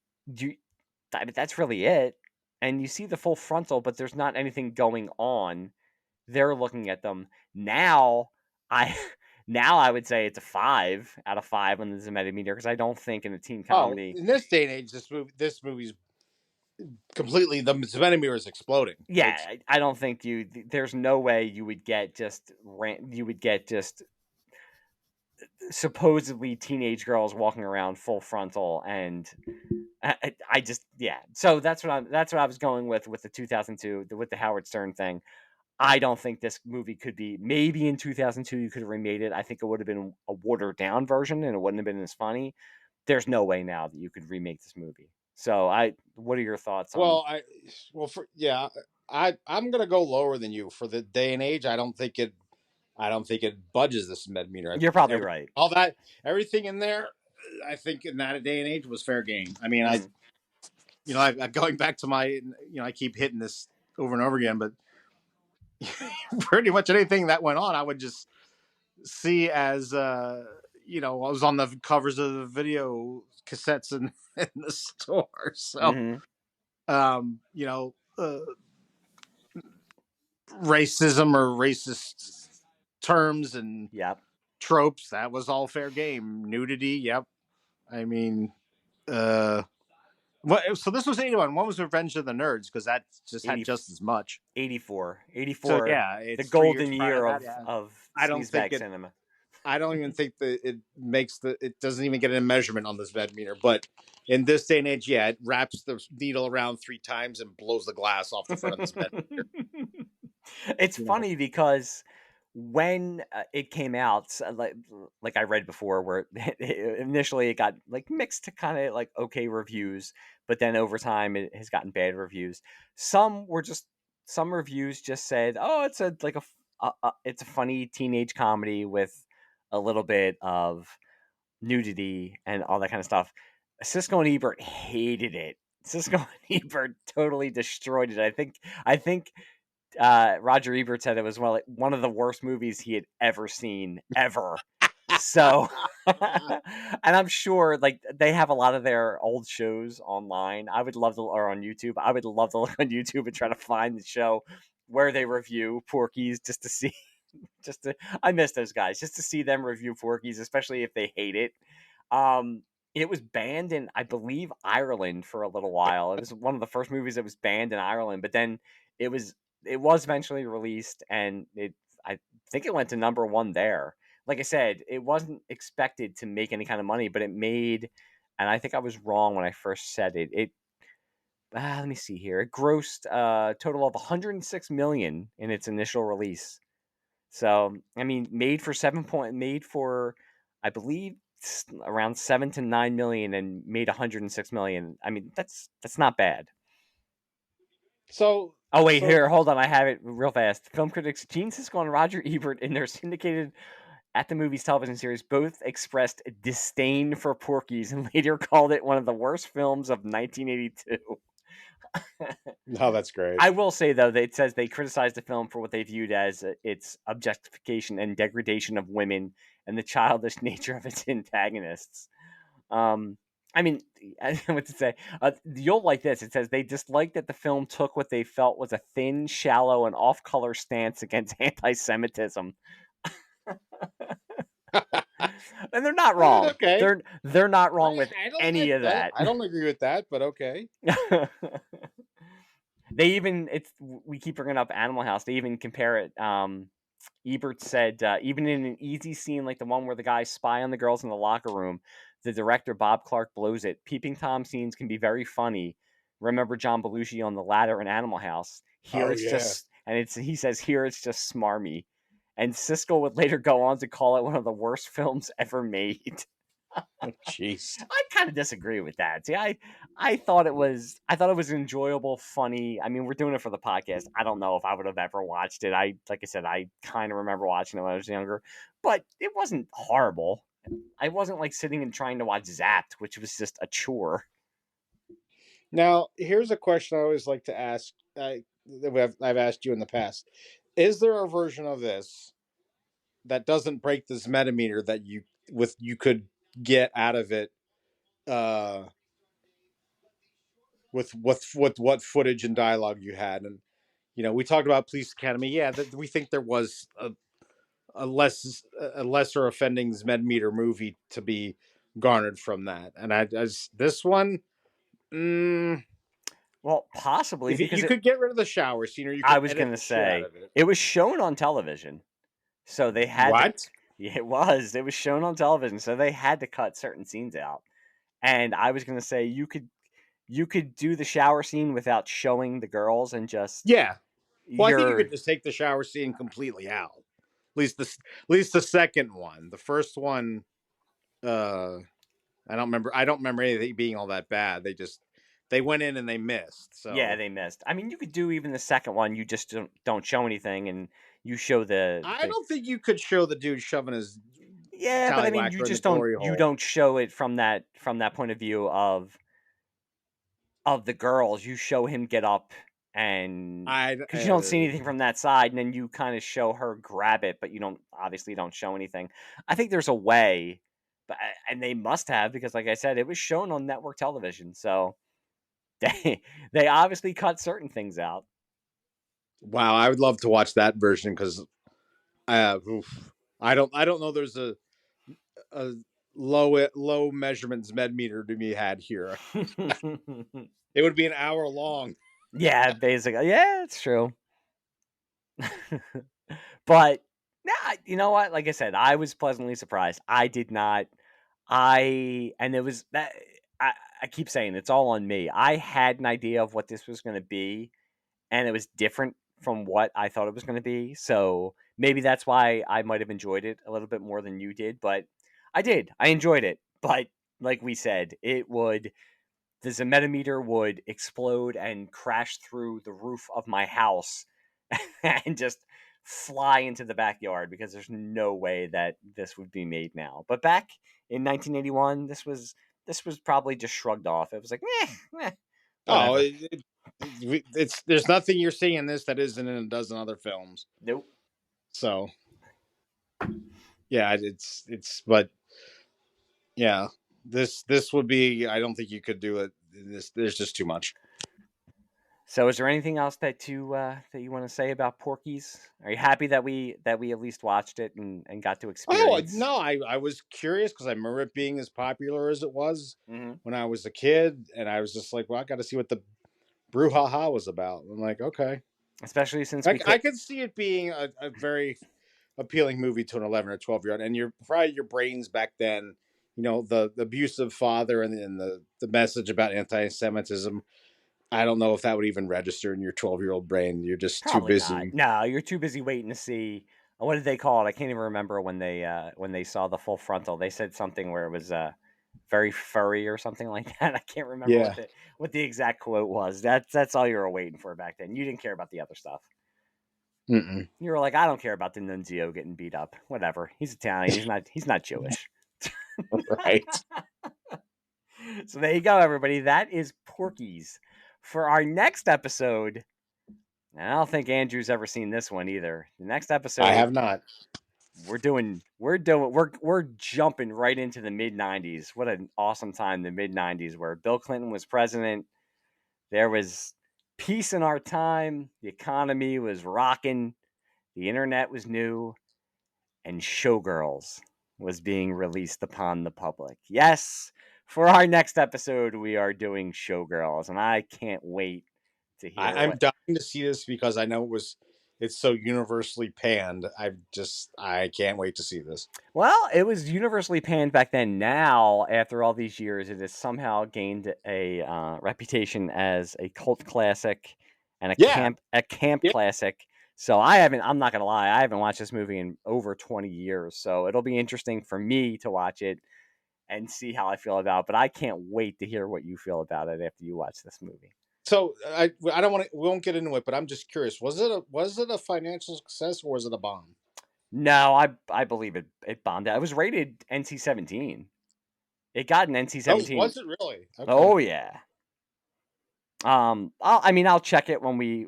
Speaker 3: that's really it. And you see the full frontal, but there's not anything going on. They're looking at them now. I would say it's a 5 out of 5 on the ZMED-O-METER because I don't think in a teen comedy.
Speaker 4: In this day and age, this movie's completely, the ZMED-O-METER is exploding.
Speaker 3: Yeah, I don't think there's no way you would get just supposedly teenage girls walking around full frontal and I just So that's what I was going with the 2002 with the Howard Stern thing. I don't think this movie could be. Maybe in 2002 you could have remade it. I think it would have been a watered down version and it wouldn't have been as funny. There's no way now that you could remake this movie. So what are your thoughts on?
Speaker 4: Well, I'm gonna go lower than you for the day and age. I don't think it budges this meter.
Speaker 3: You're probably right.
Speaker 4: All that, everything in there, I think in that day and age was fair game. I mean, going back to my, I keep hitting this over and over again, but pretty much anything that went on, I would just see as, I was on the covers of the video cassettes in the store. So, you know, racism or racist terms and
Speaker 3: Yep.
Speaker 4: tropes, that was all fair game. Nudity, yep. I mean, so this was 81. What was Revenge of the Nerds? Because that just had just as much.
Speaker 3: 84.
Speaker 4: So yeah,
Speaker 3: The
Speaker 4: it's
Speaker 3: golden
Speaker 4: 3 years
Speaker 3: year
Speaker 4: prior to that,
Speaker 3: of
Speaker 4: I don't think
Speaker 3: sleazebag cinema.
Speaker 4: I don't even think that it doesn't even get a measurement on this meter. But in this day and age, yeah, it wraps the needle around 3 times and blows the glass off the front of this meter.
Speaker 3: It's funny because when it came out, like I read before, where initially it got like mixed to kind of like okay reviews, but then over time it has gotten bad reviews. Some reviews just said, "Oh, it's it's a funny teenage comedy with a little bit of nudity and all that kind of stuff." Siskel and Ebert hated it. Siskel and Ebert totally destroyed it. I think Roger Ebert said it was one of the worst movies he had ever seen, ever. So, and I'm sure like they have a lot of their old shows online. Or on YouTube. I would love to look on YouTube and try to find the show where they review Porky's just to see. I miss those guys just to see them review Porky's, especially if they hate it. It was banned in, I believe, Ireland for a little while. It was one of the first movies that was banned in Ireland, but then it was eventually released, and I think it went to number 1 there. Like I said, it wasn't expected to make any kind of money, but it made, and I think I was wrong when I first said it. Let me see here. It grossed a total of 106 million in its initial release. So, I mean, made for, I believe, around 7 to 9 million and made 106 million. I mean, that's not bad.
Speaker 4: So,
Speaker 3: oh wait, here, hold on, I have it real fast. Film critics Gene Siskel and Roger Ebert, in their syndicated At the Movies television series, both expressed disdain for Porky's and later called it one of the worst films of 1982.
Speaker 4: No, that's great.
Speaker 3: I will say, though, that it says they criticized the film for what they viewed as its objectification and degradation of women and the childish nature of its antagonists. I mean, I don't know what to say. You'll like this. It says they disliked that the film took what they felt was a thin, shallow, and off-color stance against anti-Semitism. And they're not wrong.
Speaker 4: Okay.
Speaker 3: They're not wrong with any of that.
Speaker 4: I don't agree with that, but okay.
Speaker 3: We keep bringing up Animal House. They even compare it. Ebert said, even in an easy scene like the one where the guys spy on the girls in the locker room, the director Bob Clark blows it. Peeping Tom scenes can be very funny. Remember John Belushi on the ladder in Animal House? Here he says here it's just smarmy. And Siskel would later go on to call it one of the worst films ever made.
Speaker 4: Jeez.
Speaker 3: I kind of disagree with that. See, I thought it was enjoyable, funny. I mean, we're doing it for the podcast. I don't know if I would have ever watched it. Like I said, I kind of remember watching it when I was younger, but it wasn't horrible. I wasn't like sitting and trying to watch Zapped, which was just a chore.
Speaker 4: Now, here's a question I always like to ask. I've asked you in the past. Is there a version of this that doesn't break this metameter that you could get out of it with what footage and dialogue you had? And we talked about Police Academy. Yeah, we think there was a lesser offending ZMED-O-METER movie to be garnered from that. And this one,
Speaker 3: well, possibly
Speaker 4: because you could get rid of the shower scene, or you could
Speaker 3: I was going to say it was shown on television, so they had
Speaker 4: what?
Speaker 3: It was shown on television, so they had to cut certain scenes out. And I was going to say you could you could do the shower scene without showing the girls and just
Speaker 4: Yeah. Well, I think you
Speaker 3: you're
Speaker 4: could just take the shower scene completely out. At least the second one. The first one, I don't remember anything being all that bad. They went in and they missed.
Speaker 3: yeah,
Speaker 4: So
Speaker 3: they missed. I mean, you could do even the second one. You just don't show anything, and you show
Speaker 4: I
Speaker 3: the
Speaker 4: don't think you could show the dude shoving his
Speaker 3: yeah, but I mean, you
Speaker 4: tallywhacker in the
Speaker 3: just don't
Speaker 4: glory
Speaker 3: you
Speaker 4: hole.
Speaker 3: don't show it from that point of view of the girls. You show him get up and
Speaker 4: I
Speaker 3: because you don't see anything from that side, and then you kind of show her grab it, but you don't show anything. I think there's a way, but and they must have because, like I said, it was shown on network television, so they obviously cut certain things out.
Speaker 4: wow, I would love to watch that version because I don't know. There's a low measurements med meter to be had here. It would be an hour long.
Speaker 3: Yeah, basically, yeah, it's true. But nah, you know what? Like I said, I was pleasantly surprised. I did not. And it was that I keep saying it's all on me. I had an idea of what this was going to be, and it was different from what I thought it was going to be. So maybe that's why I might have enjoyed it a little bit more than you did. But I did. I enjoyed it. But like we said, the ZMED-O-METER would explode and crash through the roof of my house and just fly into the backyard because there's no way that this would be made now. But back in 1981, this was probably just shrugged off. It was like,
Speaker 4: Oh,
Speaker 3: whatever.
Speaker 4: it's there's nothing you're seeing in this that isn't in a dozen other films.
Speaker 3: Nope.
Speaker 4: So yeah, it's but yeah, this would be. I don't think you could do it. There's just too much.
Speaker 3: So, is there anything else that you want to say about Porky's? Are you happy that we at least watched it and got to
Speaker 4: Oh
Speaker 3: experience?
Speaker 4: no, I was curious because I remember it being as popular as it was
Speaker 3: Mm-hmm.
Speaker 4: when I was a kid, and I was just like, well, I got to see what the brouhaha was about. I'm like, okay,
Speaker 3: Especially since
Speaker 4: I could see it being a very appealing movie to an 11 or 12-year-old, and your brains back then, the abusive father and the message about anti-Semitism. I don't know if that would even register in your 12-year-old brain. You're just too
Speaker 3: Probably not.
Speaker 4: busy.
Speaker 3: No, you're too busy waiting to see. What did they call it? I can't even remember when they saw the full frontal. They said something where it was very furry or something like that. I can't remember
Speaker 4: Yeah.
Speaker 3: what the exact quote was. That's all you were waiting for back then. You didn't care about the other stuff.
Speaker 4: Mm-mm.
Speaker 3: You were like, I don't care about the nunzio getting beat up. Whatever. He's Italian. He's not Jewish.
Speaker 4: Right.
Speaker 3: So there you go, everybody. That is Porky's. For our next episode, and I don't think Andrew's ever seen this one either. The next episode,
Speaker 4: I have not.
Speaker 3: we're jumping right into the mid-90s. What an awesome time, the mid-90s, where Bill Clinton was president. There was peace in our time. The economy was rocking. The internet was new, and Showgirls was being released upon the public. Yes, for our next episode, we are doing Showgirls, and I can't wait to hear
Speaker 4: I'm dying to see this because I know it's so universally panned. I can't wait to see this.
Speaker 3: Well, it was universally panned back then. Now, after all these years, it has somehow gained a reputation as a cult classic and
Speaker 4: Yeah.
Speaker 3: a camp
Speaker 4: Yeah.
Speaker 3: classic. So I'm not gonna lie, I haven't watched this movie in over 20 years. So it'll be interesting for me to watch it and see how I feel about it. But I can't wait to hear what you feel about it after you watch this movie.
Speaker 4: So I don't want to. We won't get into it, but I'm just curious. Was it a financial success or was it a bomb?
Speaker 3: No, I believe it bombed out. It was rated NC-17. It got an NC-17.
Speaker 4: Was it really? Okay.
Speaker 3: Oh yeah. I'll check it when we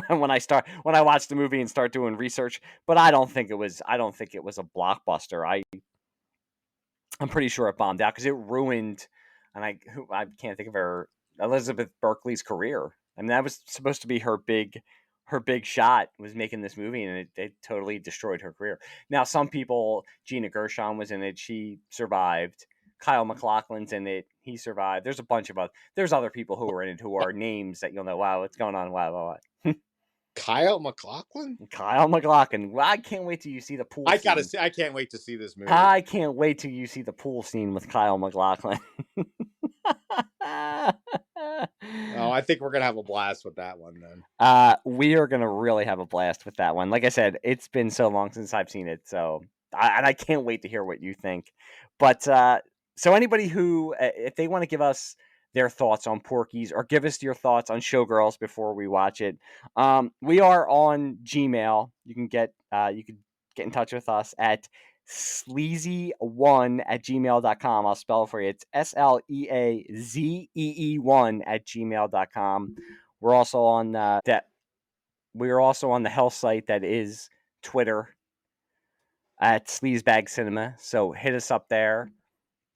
Speaker 3: when I watch the movie and start doing research, but I don't think it was a blockbuster. I'm pretty sure it bombed out because it ruined, and I can't think of her, Elizabeth Berkley's career. I mean, that was supposed to be her big shot, was making this movie, and it totally destroyed her career. Now, some people, Gina Gershon was in it, she survived. Kyle MacLachlan's in it, he survived. There's a bunch of there's other people who are in it who are names that you'll know. Wow, what's going on? Wow.
Speaker 4: Kyle MacLachlan?
Speaker 3: Kyle MacLachlan. Well, I can't wait till you see the pool.
Speaker 4: I can't wait to see this movie.
Speaker 3: I can't wait till you see the pool scene with Kyle MacLachlan.
Speaker 4: I think we're gonna have a blast with that one then.
Speaker 3: We are gonna really have a blast with that one. Like I said, it's been so long since I've seen it, so I can't wait to hear what you think. But so anybody who, if they want to give us their thoughts on Porky's or give us your thoughts on Showgirls before we watch it, we are on Gmail. You can get in touch with us at sleazy1@gmail.com. I'll spell it for you. It's sleaze1@gmail.com. We're also on we are also on the health site that is Twitter at Sleazebag Cinema. So hit us up there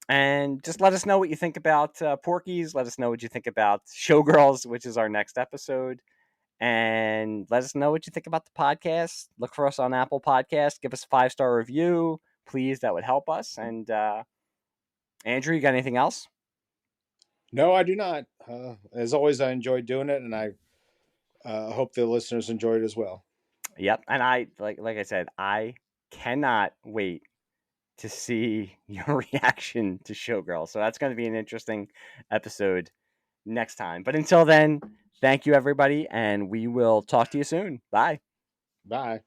Speaker 3: and just let us know what you think about Porky's. Let us know what you think about Showgirls, which is our next episode. And let us know what you think about the podcast. Look for us on Apple Podcasts. Give us a 5-star review. Please, that would help us. And Andrew, you got anything else?
Speaker 4: No, I do not. As always, I enjoyed doing it, and I hope the listeners enjoyed it as well.
Speaker 3: Yep. And I like I said, I cannot wait to see your reaction to Showgirl. So that's going to be an interesting episode next time. But until then, thank you everybody, and we will talk to you soon. Bye.
Speaker 4: Bye.